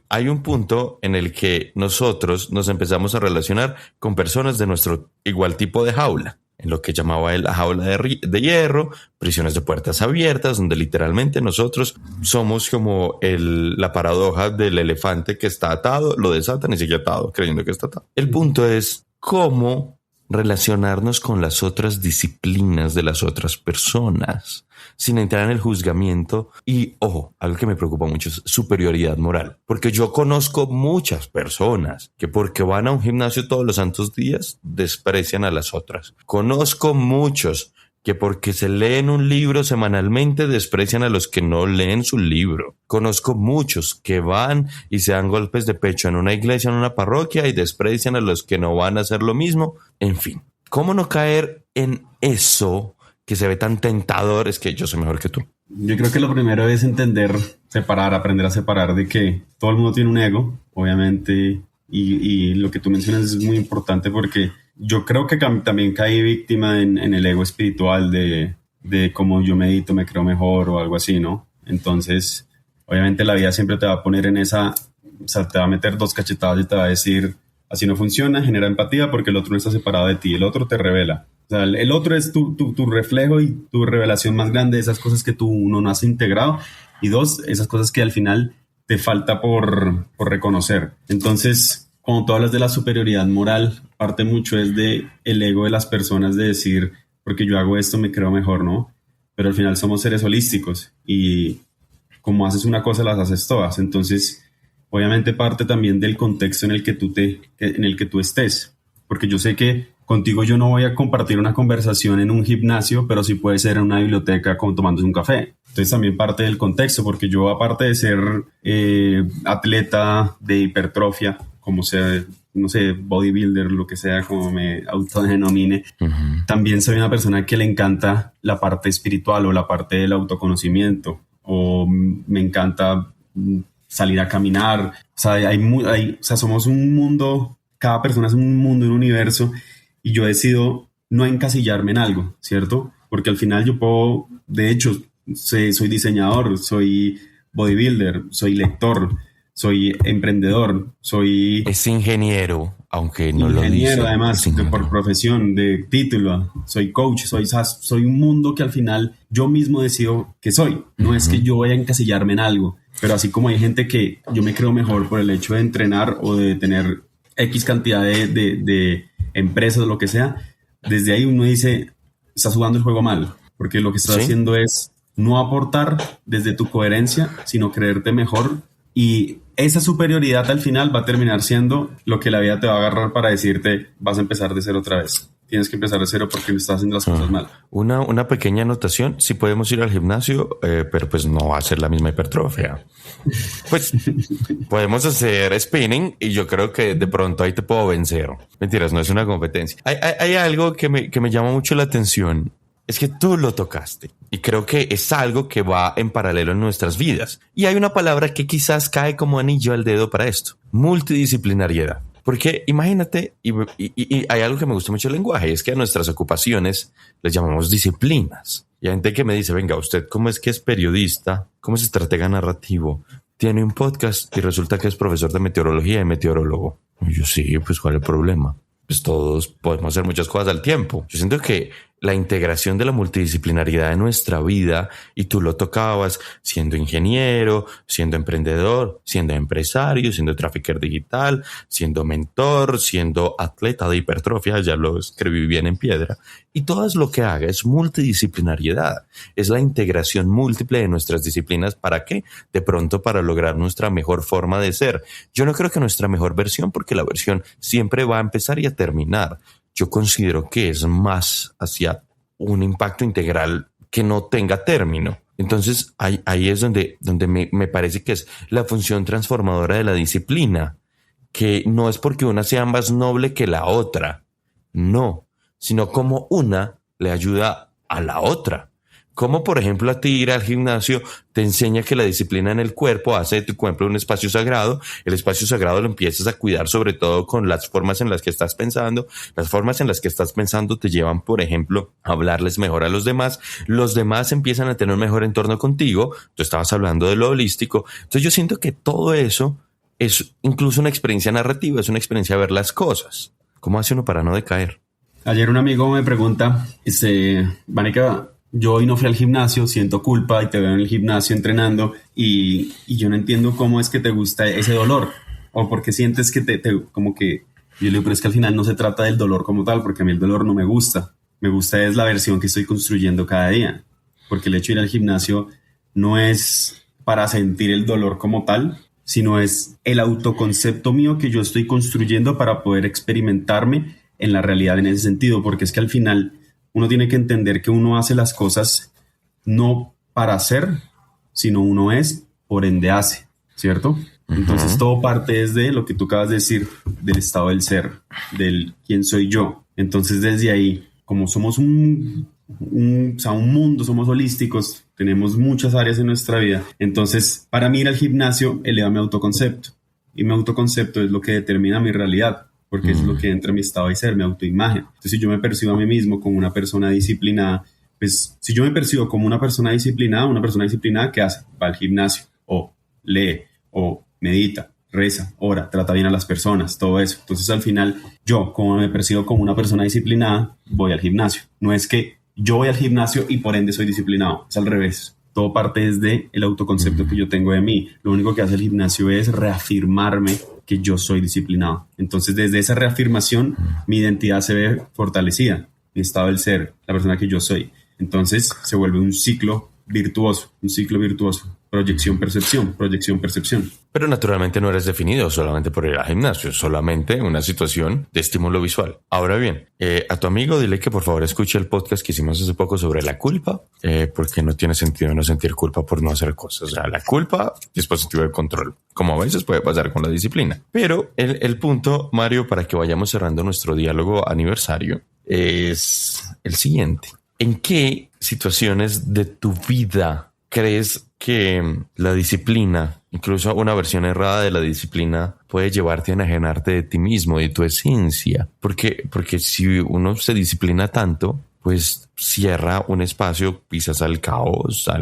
hay un punto en el que nosotros nos empezamos a relacionar con personas de nuestro igual tipo de jaula. En lo que llamaba él la jaula de hierro, prisiones de puertas abiertas, donde literalmente nosotros somos como la paradoja del elefante que está atado, lo desatan y sigue atado, creyendo que está atado. El punto es cómo relacionarnos con las otras disciplinas de las otras personas, sin entrar en el juzgamiento y, ojo, algo que me preocupa mucho es superioridad moral. Porque yo conozco muchas personas que porque van a un gimnasio todos los santos días desprecian a las otras. Conozco muchos que porque se leen un libro semanalmente desprecian a los que no leen su libro. Conozco muchos que van y se dan golpes de pecho en una iglesia, en una parroquia y desprecian a los que no van a hacer lo mismo. En fin, ¿cómo no caer en eso que se ve tan tentador? Es que yo soy mejor que tú. Yo creo que lo primero es entender, separar, aprender a separar de que todo el mundo tiene un ego, obviamente, y lo que tú mencionas es muy importante porque yo creo que también caí víctima en el ego espiritual de cómo yo medito, me creo mejor o algo así, ¿no? Entonces, obviamente la vida siempre te va a poner en esa, o sea, te va a meter dos cachetadas y te va a decir, así no funciona, genera empatía porque el otro no está separado de ti, el otro te revela. O sea, el otro es tu reflejo y tu revelación más grande de esas cosas que tú, uno, no has integrado, y dos, esas cosas que al final te falta por reconocer. Entonces, cuando tú hablas de la superioridad moral, parte mucho es de el ego de las personas de decir, porque yo hago esto me creo mejor, ¿no? Pero al final somos seres holísticos y como haces una cosa, las haces todas. Entonces, obviamente parte también del contexto en el que tú estés. Porque yo sé que contigo yo no voy a compartir una conversación en un gimnasio, pero sí puede ser en una biblioteca como tomándose un café. Entonces también parte del contexto, porque yo aparte de ser atleta de hipertrofia, como sea, no sé, bodybuilder, lo que sea, como me autodenomine, también soy una persona que le encanta la parte espiritual o la parte del autoconocimiento, o me encanta salir a caminar. O sea, o sea, somos un mundo, cada persona es un mundo, un universo, y yo decido no encasillarme en algo, ¿cierto? Porque al final yo puedo, de hecho, soy diseñador, soy bodybuilder, soy lector, soy emprendedor, Es ingeniero, aunque no lo dice. Ingeniero, además, por profesión, de título, soy coach, soy un mundo que al final yo mismo decido que soy. No es que yo vaya a encasillarme en algo, pero así como hay gente que yo me creo mejor por el hecho de entrenar o de tener X cantidad de empresas o lo que sea, desde ahí uno dice, estás jugando el juego mal, porque lo que estás haciendo es no aportar desde tu coherencia, sino creerte mejor. Y esa superioridad al final va a terminar siendo lo que la vida te va a agarrar para decirte, vas a empezar de cero otra vez. Tienes que empezar de cero porque estás haciendo las cosas mal. Una pequeña anotación, sí podemos ir al gimnasio, pero pues no va a ser la misma hipertrofia. Pues podemos hacer spinning y yo creo que de pronto ahí te puedo vencer. Mentiras, no es una competencia. Hay algo que me llama mucho la atención. Es que tú lo tocaste y creo que es algo que va en paralelo en nuestras vidas. Y hay una palabra que quizás cae como anillo al dedo para esto: multidisciplinariedad. Porque imagínate, y hay algo que me gusta mucho el lenguaje, es que a nuestras ocupaciones les llamamos disciplinas. Y hay gente que me dice, venga, ¿usted cómo es que es periodista? ¿Cómo es estratega narrativo? Tiene un podcast y resulta que es profesor de meteorología y meteorólogo. Y yo, sí, pues ¿cuál es el problema? Pues todos podemos hacer muchas cosas al tiempo. Yo siento que la integración de la multidisciplinariedad en nuestra vida, y tú lo tocabas siendo ingeniero, siendo emprendedor, siendo empresario, siendo trafficker digital, siendo mentor, siendo atleta de hipertrofia, ya lo escribí bien en piedra, y todo lo que haga es multidisciplinariedad, es la integración múltiple de nuestras disciplinas. ¿Para qué? De pronto para lograr nuestra mejor forma de ser. Yo no creo que nuestra mejor versión, porque la versión siempre va a empezar y a terminar. Yo considero que es más hacia un impacto integral que no tenga término. Entonces, ahí es donde me parece que es la función transformadora de la disciplina, que no es porque una sea más noble que la otra, no, sino como una le ayuda a la otra. Como por ejemplo a ti ir al gimnasio te enseña que la disciplina en el cuerpo hace de tu cuerpo un espacio sagrado. El espacio sagrado lo empiezas a cuidar sobre todo con las formas en las que estás pensando. Las formas en las que estás pensando te llevan, por ejemplo, a hablarles mejor a los demás. Los demás empiezan a tener un mejor entorno contigo. Tú estabas hablando de lo holístico. Entonces yo siento que todo eso es incluso una experiencia narrativa, es una experiencia de ver las cosas. ¿Cómo hace uno para no decaer? Ayer un amigo me pregunta, Vanica, yo hoy no fui al gimnasio, siento culpa y te veo en el gimnasio entrenando y yo no entiendo cómo es que te gusta ese dolor o por qué sientes que como que Yo le digo, pero es que al final no se trata del dolor como tal, porque a mí el dolor no me gusta. Me gusta es la versión que estoy construyendo cada día. Porque el hecho de ir al gimnasio no es para sentir el dolor como tal, sino es el autoconcepto mío que yo estoy construyendo para poder experimentarme en la realidad en ese sentido. Porque es que al final uno tiene que entender que uno hace las cosas no para hacer, sino uno es, por ende hace, ¿cierto? Entonces todo parte desde lo que tú acabas de decir, del estado del ser, del quién soy yo. Entonces desde ahí, como somos un mundo, somos holísticos, tenemos muchas áreas en nuestra vida. Entonces para mí ir al gimnasio eleva mi autoconcepto, y mi autoconcepto es lo que determina mi realidad, porque es lo que entra en mi estado de ser, mi autoimagen. Entonces si yo me percibo a mí mismo como una persona disciplinada, pues si yo me percibo como una persona disciplinada, ¿qué hace? Va al gimnasio, o lee, o medita, reza, ora, trata bien a las personas, todo eso. Entonces al final yo, como me percibo como una persona disciplinada, voy al gimnasio. No es que yo voy al gimnasio y por ende soy disciplinado, es al revés. Todo parte desde el autoconcepto que yo tengo de mí. Lo único que hace el gimnasio es reafirmarme que yo soy disciplinado. Entonces desde esa reafirmación mi identidad se ve fortalecida, mi estado del ser, la persona que yo soy. Entonces se vuelve un ciclo virtuoso. Proyección, percepción. Pero naturalmente no eres definido solamente por ir al gimnasio, solamente una situación de estímulo visual. Ahora bien, a tu amigo dile que por favor escuche el podcast que hicimos hace poco sobre la culpa, porque no tiene sentido no sentir culpa por no hacer cosas. O sea, la culpa, dispositivo de control, como a veces puede pasar con la disciplina. Pero el punto, Mario, para que vayamos cerrando nuestro diálogo aniversario, es el siguiente. ¿En qué situaciones de tu vida crees que la disciplina, incluso una versión errada de la disciplina, puede llevarte a enajenarte de ti mismo, de tu esencia? Porque si uno se disciplina tanto, pues cierra un espacio quizás al caos, a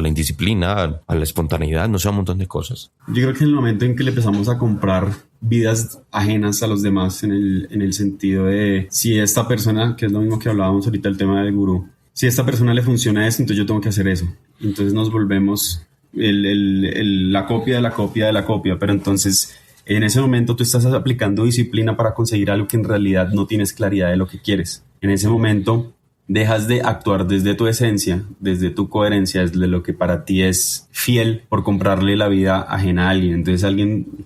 la indisciplina, a la espontaneidad, no sé, un montón de cosas. Yo creo que en el momento en que le empezamos a comprar vidas ajenas a los demás, en el sentido de si esta persona, que es lo mismo que hablábamos ahorita, el tema del gurú, si a esta persona le funciona esto, entonces yo tengo que hacer eso. Entonces nos volvemos la copia de la copia de la copia, pero entonces en ese momento tú estás aplicando disciplina para conseguir algo que en realidad no tienes claridad de lo que quieres. En ese momento dejas de actuar desde tu esencia, desde tu coherencia, desde lo que para ti es fiel, por comprarle la vida ajena a alguien. Entonces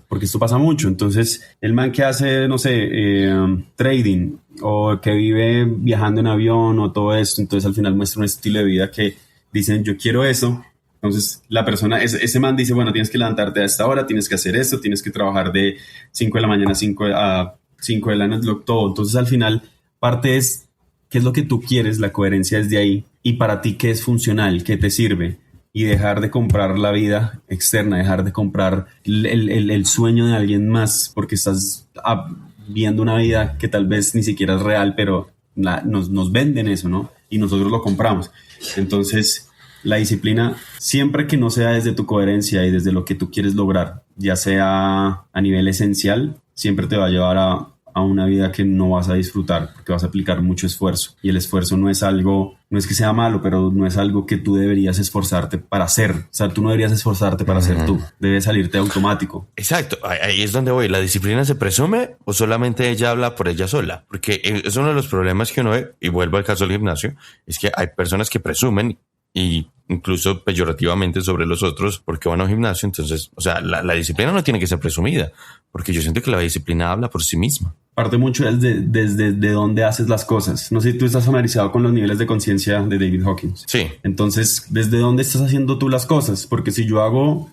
porque esto pasa mucho, entonces el man que hace, no sé, trading, o que vive viajando en avión o todo esto, entonces al final muestra un estilo de vida que dicen yo quiero eso. Entonces la persona, ese man dice, bueno, tienes que levantarte a esta hora, tienes que hacer esto, tienes que trabajar de 5 de la mañana a 5 de la noche, todo. Entonces al final parte es qué es lo que tú quieres, la coherencia es de ahí, y para ti qué es funcional, qué te sirve, y dejar de comprar la vida externa, dejar de comprar el sueño de alguien más, porque estás viendo una vida que tal vez ni siquiera es real, pero nos venden eso, ¿no? Y nosotros lo compramos. Entonces la disciplina, siempre que no sea desde tu coherencia y desde lo que tú quieres lograr, ya sea a nivel esencial, siempre te va a llevar a una vida que no vas a disfrutar, porque vas a aplicar mucho esfuerzo, y el esfuerzo no es que sea malo, pero no es algo que tú deberías esforzarte para hacer. O sea, tú no deberías esforzarte para ser tú, debe salirte automático. Exacto, ahí es donde voy. ¿La disciplina se presume o solamente ella habla por ella sola? Porque es uno de los problemas que uno ve, y vuelvo al caso del gimnasio, es que hay personas que presumen, y incluso peyorativamente, sobre los otros porque van a un gimnasio. Entonces, o sea, la disciplina no tiene que ser presumida, porque yo siento que la disciplina habla por sí misma. Parte mucho desde dónde haces las cosas. No sé si tú estás familiarizado con los niveles de conciencia de David Hawkins. Sí. Entonces, ¿desde dónde estás haciendo tú las cosas? Porque si yo,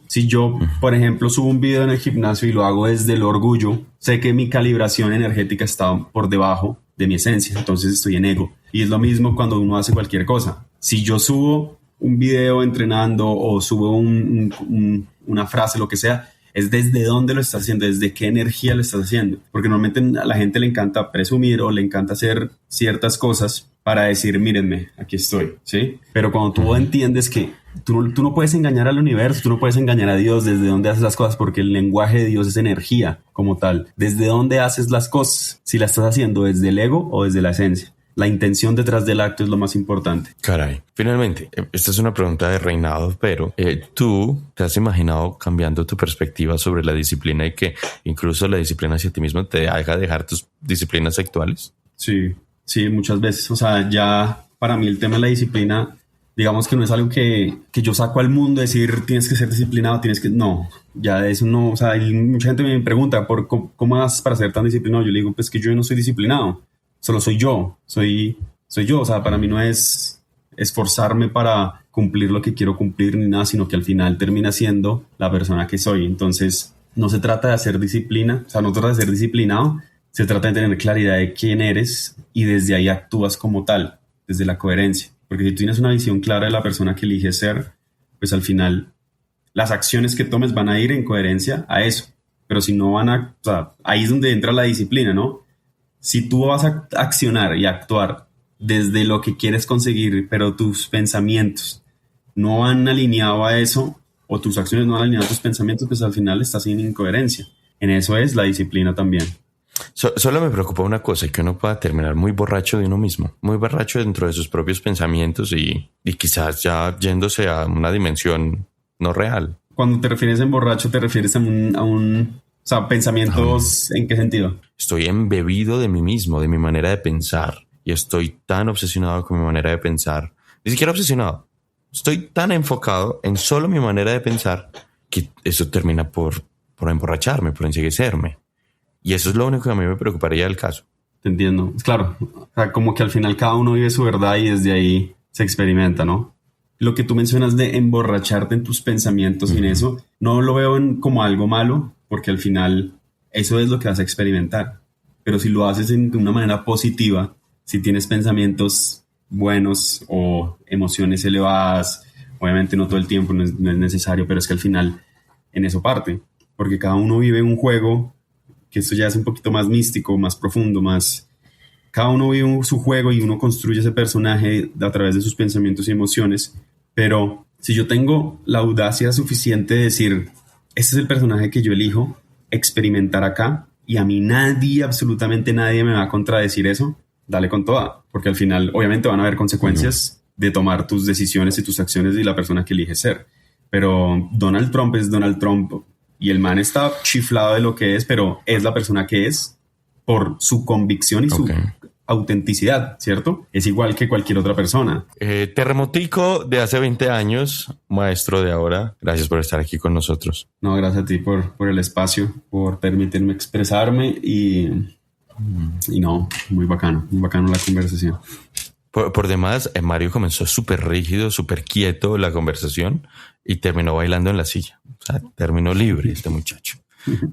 por ejemplo, subo un video en el gimnasio y lo hago desde el orgullo, sé que mi calibración energética está por debajo de mi esencia, entonces estoy en ego. Y es lo mismo cuando uno hace cualquier cosa. Si yo subo un video entrenando o subo una frase, lo que sea, es desde dónde lo estás haciendo, desde qué energía lo estás haciendo. Porque normalmente a la gente le encanta presumir o le encanta hacer ciertas cosas para decir, mírenme, aquí estoy, ¿sí? Pero cuando tú entiendes que tú no puedes engañar al universo, tú no puedes engañar a Dios desde dónde haces las cosas, porque el lenguaje de Dios es energía como tal. ¿Desde dónde haces las cosas? Si la estás haciendo desde el ego o desde la esencia. La intención detrás del acto es lo más importante. Caray. Finalmente, esta es una pregunta de Reinado, pero ¿tú te has imaginado cambiando tu perspectiva sobre la disciplina y que incluso la disciplina hacia ti mismo te haga dejar tus disciplinas actuales? Sí, sí, muchas veces. O sea, ya para mí el tema de la disciplina, digamos que no es algo que yo saco al mundo, decir tienes que ser disciplinado, tienes que... No, ya de eso no. O sea, mucha gente me pregunta cómo haces para ser tan disciplinado. Yo le digo, pues que yo no soy disciplinado. Solo soy yo, soy yo. O sea, para mí no es esforzarme para cumplir lo que quiero cumplir ni nada, sino que al final termina siendo la persona que soy. Entonces, no se trata de hacer disciplina, o sea, no se trata de ser disciplinado, se trata de tener claridad de quién eres y desde ahí actúas como tal, desde la coherencia. Porque si tú tienes una visión clara de la persona que eliges ser, pues al final las acciones que tomes van a ir en coherencia a eso. Pero si no van a... O sea, ahí es donde entra la disciplina, ¿no? Si tú vas a accionar y actuar desde lo que quieres conseguir, pero tus pensamientos no van alineados a eso, o tus acciones no van alineadas a tus pensamientos, pues al final estás en incoherencia. En eso es la disciplina también. Solo me preocupa una cosa, y que uno pueda terminar muy borracho de uno mismo, muy borracho dentro de sus propios pensamientos y quizás ya yéndose a una dimensión no real. Cuando te refieres en borracho, ¿te refieres a un o sea, pensamientos en qué sentido? Estoy embebido de mí mismo, de mi manera de pensar. Y estoy tan obsesionado con mi manera de pensar. Ni siquiera obsesionado. Estoy tan enfocado en solo mi manera de pensar que eso termina por emborracharme, por enceguecerme. Y eso es lo único que a mí me preocuparía del caso. Te entiendo. Claro, o sea, como que al final cada uno vive su verdad y desde ahí se experimenta, ¿no? Lo que tú mencionas de emborracharte en tus pensamientos y en eso, no lo veo como algo malo, porque al final eso es lo que vas a experimentar. Pero si lo haces de una manera positiva, si tienes pensamientos buenos o emociones elevadas, obviamente no todo el tiempo, no es necesario, pero es que al final en eso parte, porque cada uno vive un juego, que esto ya es un poquito más místico, más profundo, más... Cada uno vive su juego y uno construye ese personaje a través de sus pensamientos y emociones, pero si yo tengo la audacia suficiente de decir, este es el personaje que yo elijo, experimentar acá, y a mí nadie, absolutamente nadie me va a contradecir eso, dale con toda, porque al final obviamente van a haber consecuencias de tomar tus decisiones y tus acciones y la persona que eliges ser. Pero Donald Trump es Donald Trump y el man está chiflado de lo que es, pero es la persona que es por su convicción y su autenticidad, ¿cierto? Es igual que cualquier otra persona. Terremotico de hace 20 años, maestro de ahora. Gracias por estar aquí con nosotros. No, gracias a ti por el espacio, por permitirme expresarme y no, muy bacano la conversación. Por demás, Mario comenzó súper rígido, súper quieto la conversación y terminó bailando en la silla. O sea, terminó libre este muchacho.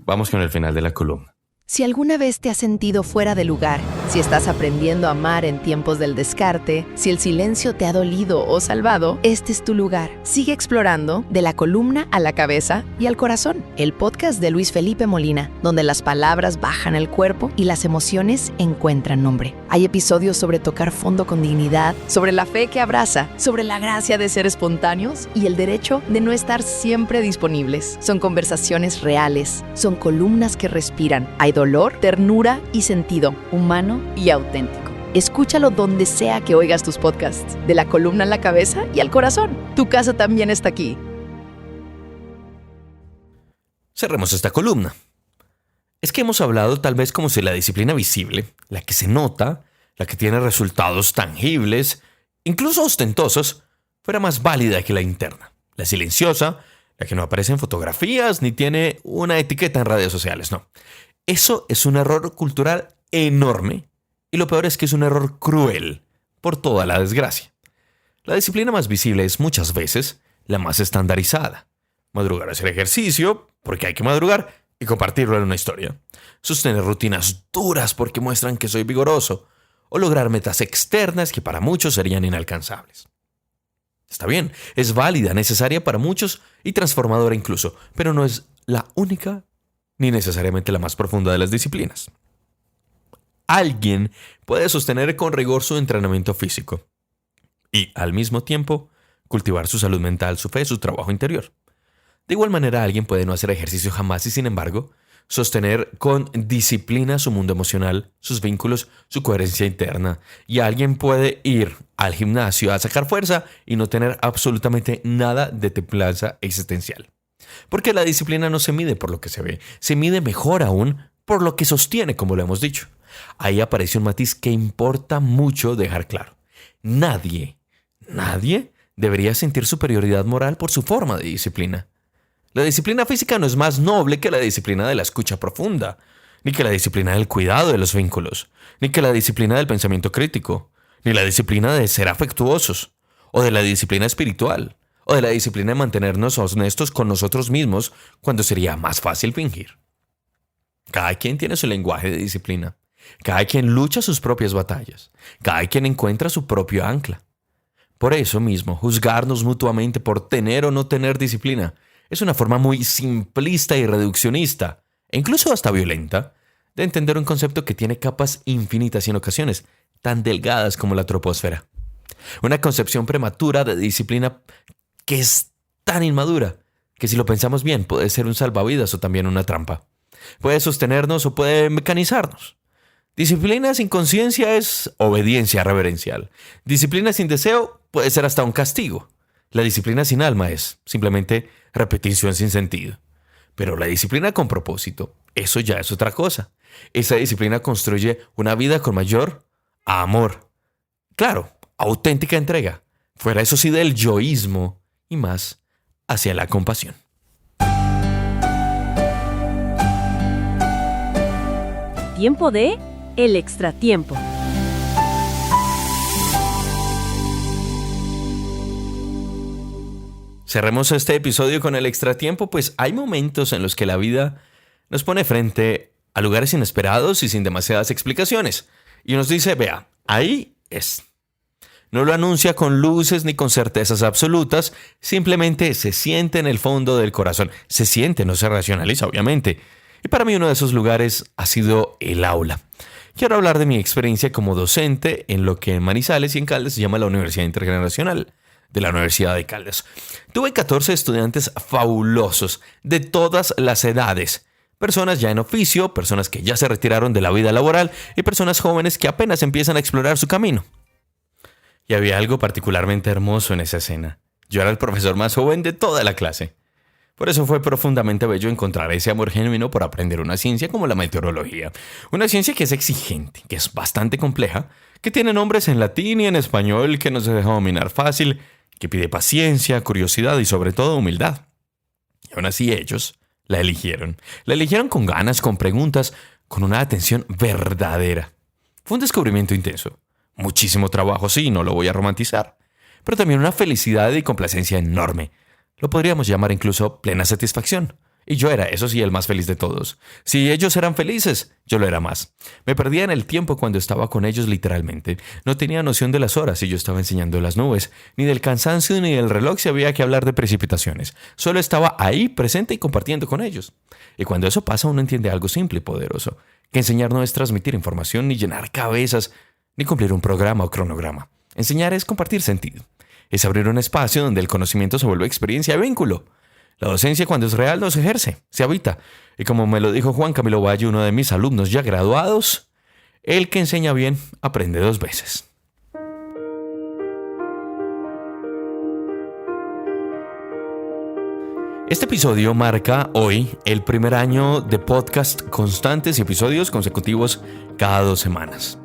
Vamos con el final de la columna. Si alguna vez te has sentido fuera de lugar, si estás aprendiendo a amar en tiempos del descarte, si el silencio te ha dolido o salvado, este es tu lugar. Sigue explorando de la columna a la cabeza y al corazón. El podcast de Luis Felipe Molina, donde las palabras bajan al cuerpo y las emociones encuentran nombre. Hay episodios sobre tocar fondo con dignidad, sobre la fe que abraza, sobre la gracia de ser espontáneos y el derecho de no estar siempre disponibles. Son conversaciones reales, son columnas que respiran. Hay dolor, ternura y sentido, humano y auténtico. Escúchalo donde sea que oigas tus podcasts, de la columna a la cabeza y al corazón. Tu casa también está aquí. Cerremos esta columna. Es que hemos hablado tal vez como si la disciplina visible, la que se nota, la que tiene resultados tangibles, incluso ostentosos, fuera más válida que la interna, la silenciosa, la que no aparece en fotografías ni tiene una etiqueta en redes sociales, no. Eso es un error cultural enorme y lo peor es que es un error cruel por toda la desgracia. La disciplina más visible es muchas veces la más estandarizada. Madrugar a hacer ejercicio porque hay que madrugar y compartirlo en una historia. Sostener rutinas duras porque muestran que soy vigoroso o lograr metas externas que para muchos serían inalcanzables. Está bien, es válida, necesaria para muchos y transformadora incluso, pero no es la única ni necesariamente la más profunda de las disciplinas. Alguien puede sostener con rigor su entrenamiento físico y, al mismo tiempo, cultivar su salud mental, su fe, su trabajo interior. De igual manera, alguien puede no hacer ejercicio jamás y, sin embargo, sostener con disciplina su mundo emocional, sus vínculos, su coherencia interna. Y alguien puede ir al gimnasio a sacar fuerza y no tener absolutamente nada de templanza existencial. Porque la disciplina no se mide por lo que se ve, se mide mejor aún por lo que sostiene, como lo hemos dicho. Ahí aparece un matiz que importa mucho dejar claro. Nadie debería sentir superioridad moral por su forma de disciplina. La disciplina física no es más noble que la disciplina de la escucha profunda, ni que la disciplina del cuidado de los vínculos, ni que la disciplina del pensamiento crítico, ni la disciplina de ser afectuosos, o de la disciplina espiritual, o de la disciplina de mantenernos honestos con nosotros mismos cuando sería más fácil fingir. Cada quien tiene su lenguaje de disciplina. Cada quien lucha sus propias batallas. Cada quien encuentra su propio ancla. Por eso mismo, juzgarnos mutuamente por tener o no tener disciplina es una forma muy simplista y reduccionista, e incluso hasta violenta, de entender un concepto que tiene capas infinitas y en ocasiones tan delgadas como la troposfera. Una concepción prematura de disciplina que es tan inmadura que, si lo pensamos bien, puede ser un salvavidas o también una trampa. Puede sostenernos o puede mecanizarnos. Disciplina sin conciencia es obediencia reverencial. Disciplina sin deseo puede ser hasta un castigo. La disciplina sin alma es simplemente repetición sin sentido. Pero la disciplina con propósito, eso ya es otra cosa. Esa disciplina construye una vida con mayor amor. Claro, auténtica entrega. Fuera eso sí del yoísmo y más hacia la compasión. Tiempo de El Extratiempo. Cerremos este episodio con el extratiempo, pues hay momentos en los que la vida nos pone frente a lugares inesperados y sin demasiadas explicaciones. Y nos dice, vea, ahí es. No lo anuncia con luces ni con certezas absolutas, simplemente se siente en el fondo del corazón. Se siente, no se racionaliza, obviamente. Y para mí uno de esos lugares ha sido el aula. Quiero hablar de mi experiencia como docente en lo que en Manizales y en Caldas se llama la Universidad Intergeneracional de la Universidad de Caldas. Tuve 14 estudiantes fabulosos de todas las edades. Personas ya en oficio, personas que ya se retiraron de la vida laboral y personas jóvenes que apenas empiezan a explorar su camino. Y había algo particularmente hermoso en esa escena. Yo era el profesor más joven de toda la clase. Por eso fue profundamente bello encontrar ese amor genuino por aprender una ciencia como la meteorología. Una ciencia que es exigente, que es bastante compleja, que tiene nombres en latín y en español que no se deja dominar fácil, que pide paciencia, curiosidad y sobre todo humildad. Y aún así ellos la eligieron. La eligieron con ganas, con preguntas, con una atención verdadera. Fue un descubrimiento intenso. Muchísimo trabajo, sí, no lo voy a romantizar. Pero también una felicidad y complacencia enorme. Lo podríamos llamar incluso plena satisfacción. Y yo era, eso sí, el más feliz de todos. Si ellos eran felices, yo lo era más. Me perdía en el tiempo cuando estaba con ellos literalmente. No tenía noción de las horas si yo estaba enseñando las nubes, ni del cansancio ni del reloj si había que hablar de precipitaciones. Solo estaba ahí presente y compartiendo con ellos. Y cuando eso pasa uno entiende algo simple y poderoso. Que enseñar no es transmitir información ni llenar cabezas, ni cumplir un programa o cronograma. Enseñar es compartir sentido. Es abrir un espacio donde el conocimiento se vuelve experiencia y vínculo. La docencia, cuando es real, no se ejerce, se habita. Y como me lo dijo Juan Camilo Valle, uno de mis alumnos ya graduados, el que enseña bien aprende 2 veces. Este episodio marca hoy el primer año de podcast constantes y episodios consecutivos cada 2 semanas.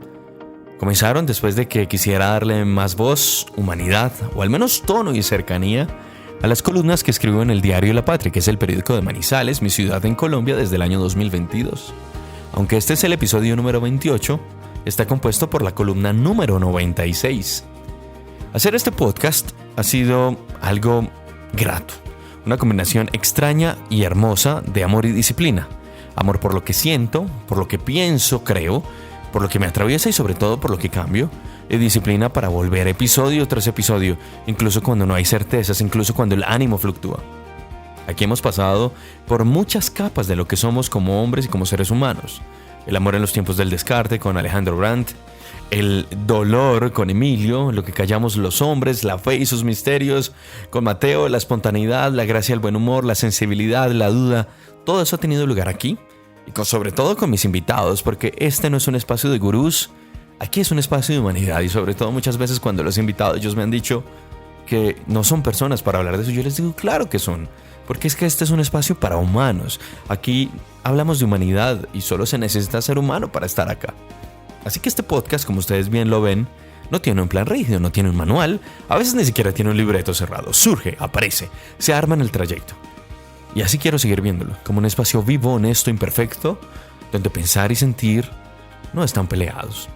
Comenzaron después de que quisiera darle más voz, humanidad o al menos tono y cercanía a las columnas que escribo en el diario La Patria, que es el periódico de Manizales, mi ciudad en Colombia, desde el año 2022. Aunque este es el episodio número 28, está compuesto por la columna número 96. Hacer este podcast ha sido algo grato, una combinación extraña y hermosa de amor y disciplina. Amor por lo que siento, por lo que pienso, creo, por lo que me atraviesa y sobre todo por lo que cambio, y disciplina para volver episodio tras episodio, incluso cuando no hay certezas, incluso cuando el ánimo fluctúa. Aquí hemos pasado por muchas capas de lo que somos como hombres y como seres humanos. El amor en los tiempos del descarte con Alejandro Brandt, el dolor con Emilio, lo que callamos los hombres, la fe y sus misterios con Mateo, la espontaneidad, la gracia, el buen humor, la sensibilidad, la duda, todo eso ha tenido lugar aquí. Y sobre todo con mis invitados, porque este no es un espacio de gurús, aquí es un espacio de humanidad. Y sobre todo muchas veces cuando los invitados ellos me han dicho que no son personas para hablar de eso, yo les digo claro que son, porque es que este es un espacio para humanos. Aquí hablamos de humanidad y solo se necesita ser humano para estar acá. Así que este podcast, como ustedes bien lo ven, no tiene un plan rígido, no tiene un manual, a veces ni siquiera tiene un libreto cerrado. Surge, aparece, se arma en el trayecto. Y así quiero seguir viéndolo, como un espacio vivo, honesto, imperfecto, donde pensar y sentir no están peleados.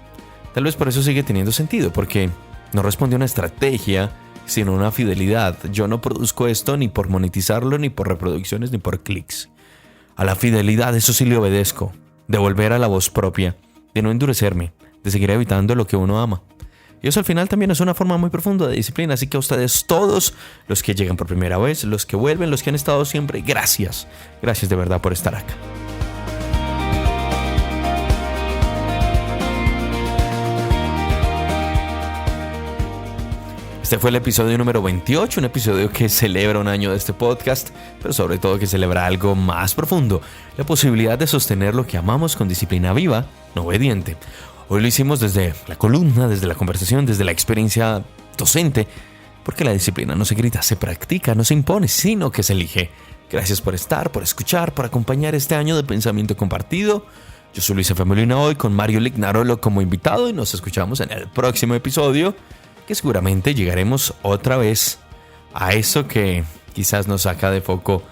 Tal vez por eso sigue teniendo sentido, porque no responde a una estrategia, sino a una fidelidad. Yo no produzco esto ni por monetizarlo, ni por reproducciones, ni por clics. A la fidelidad, eso sí le obedezco, de volver a la voz propia, de no endurecerme, de seguir evitando lo que uno ama. Y eso al final también es una forma muy profunda de disciplina. Así que a ustedes todos, los que llegan por primera vez, los que vuelven, los que han estado siempre, gracias. Gracias de verdad por estar acá. Este fue el episodio número 28, un episodio que celebra un año de este podcast, pero sobre todo que celebra algo más profundo, la posibilidad de sostener lo que amamos con disciplina viva, no obediente. Hoy lo hicimos desde la columna, desde la conversación, desde la experiencia docente, porque la disciplina no se grita, se practica, no se impone, sino que se elige. Gracias por estar, por escuchar, por acompañar este año de pensamiento compartido. Yo soy Luis F. Molina hoy con Mario Lignarolo como invitado y nos escuchamos en el próximo episodio, que seguramente llegaremos otra vez a eso que quizás nos saca de foco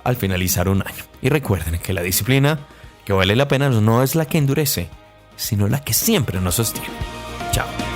al finalizar un año. Y recuerden que la disciplina que vale la pena no es la que endurece, sino la que siempre nos sostiene. Chao.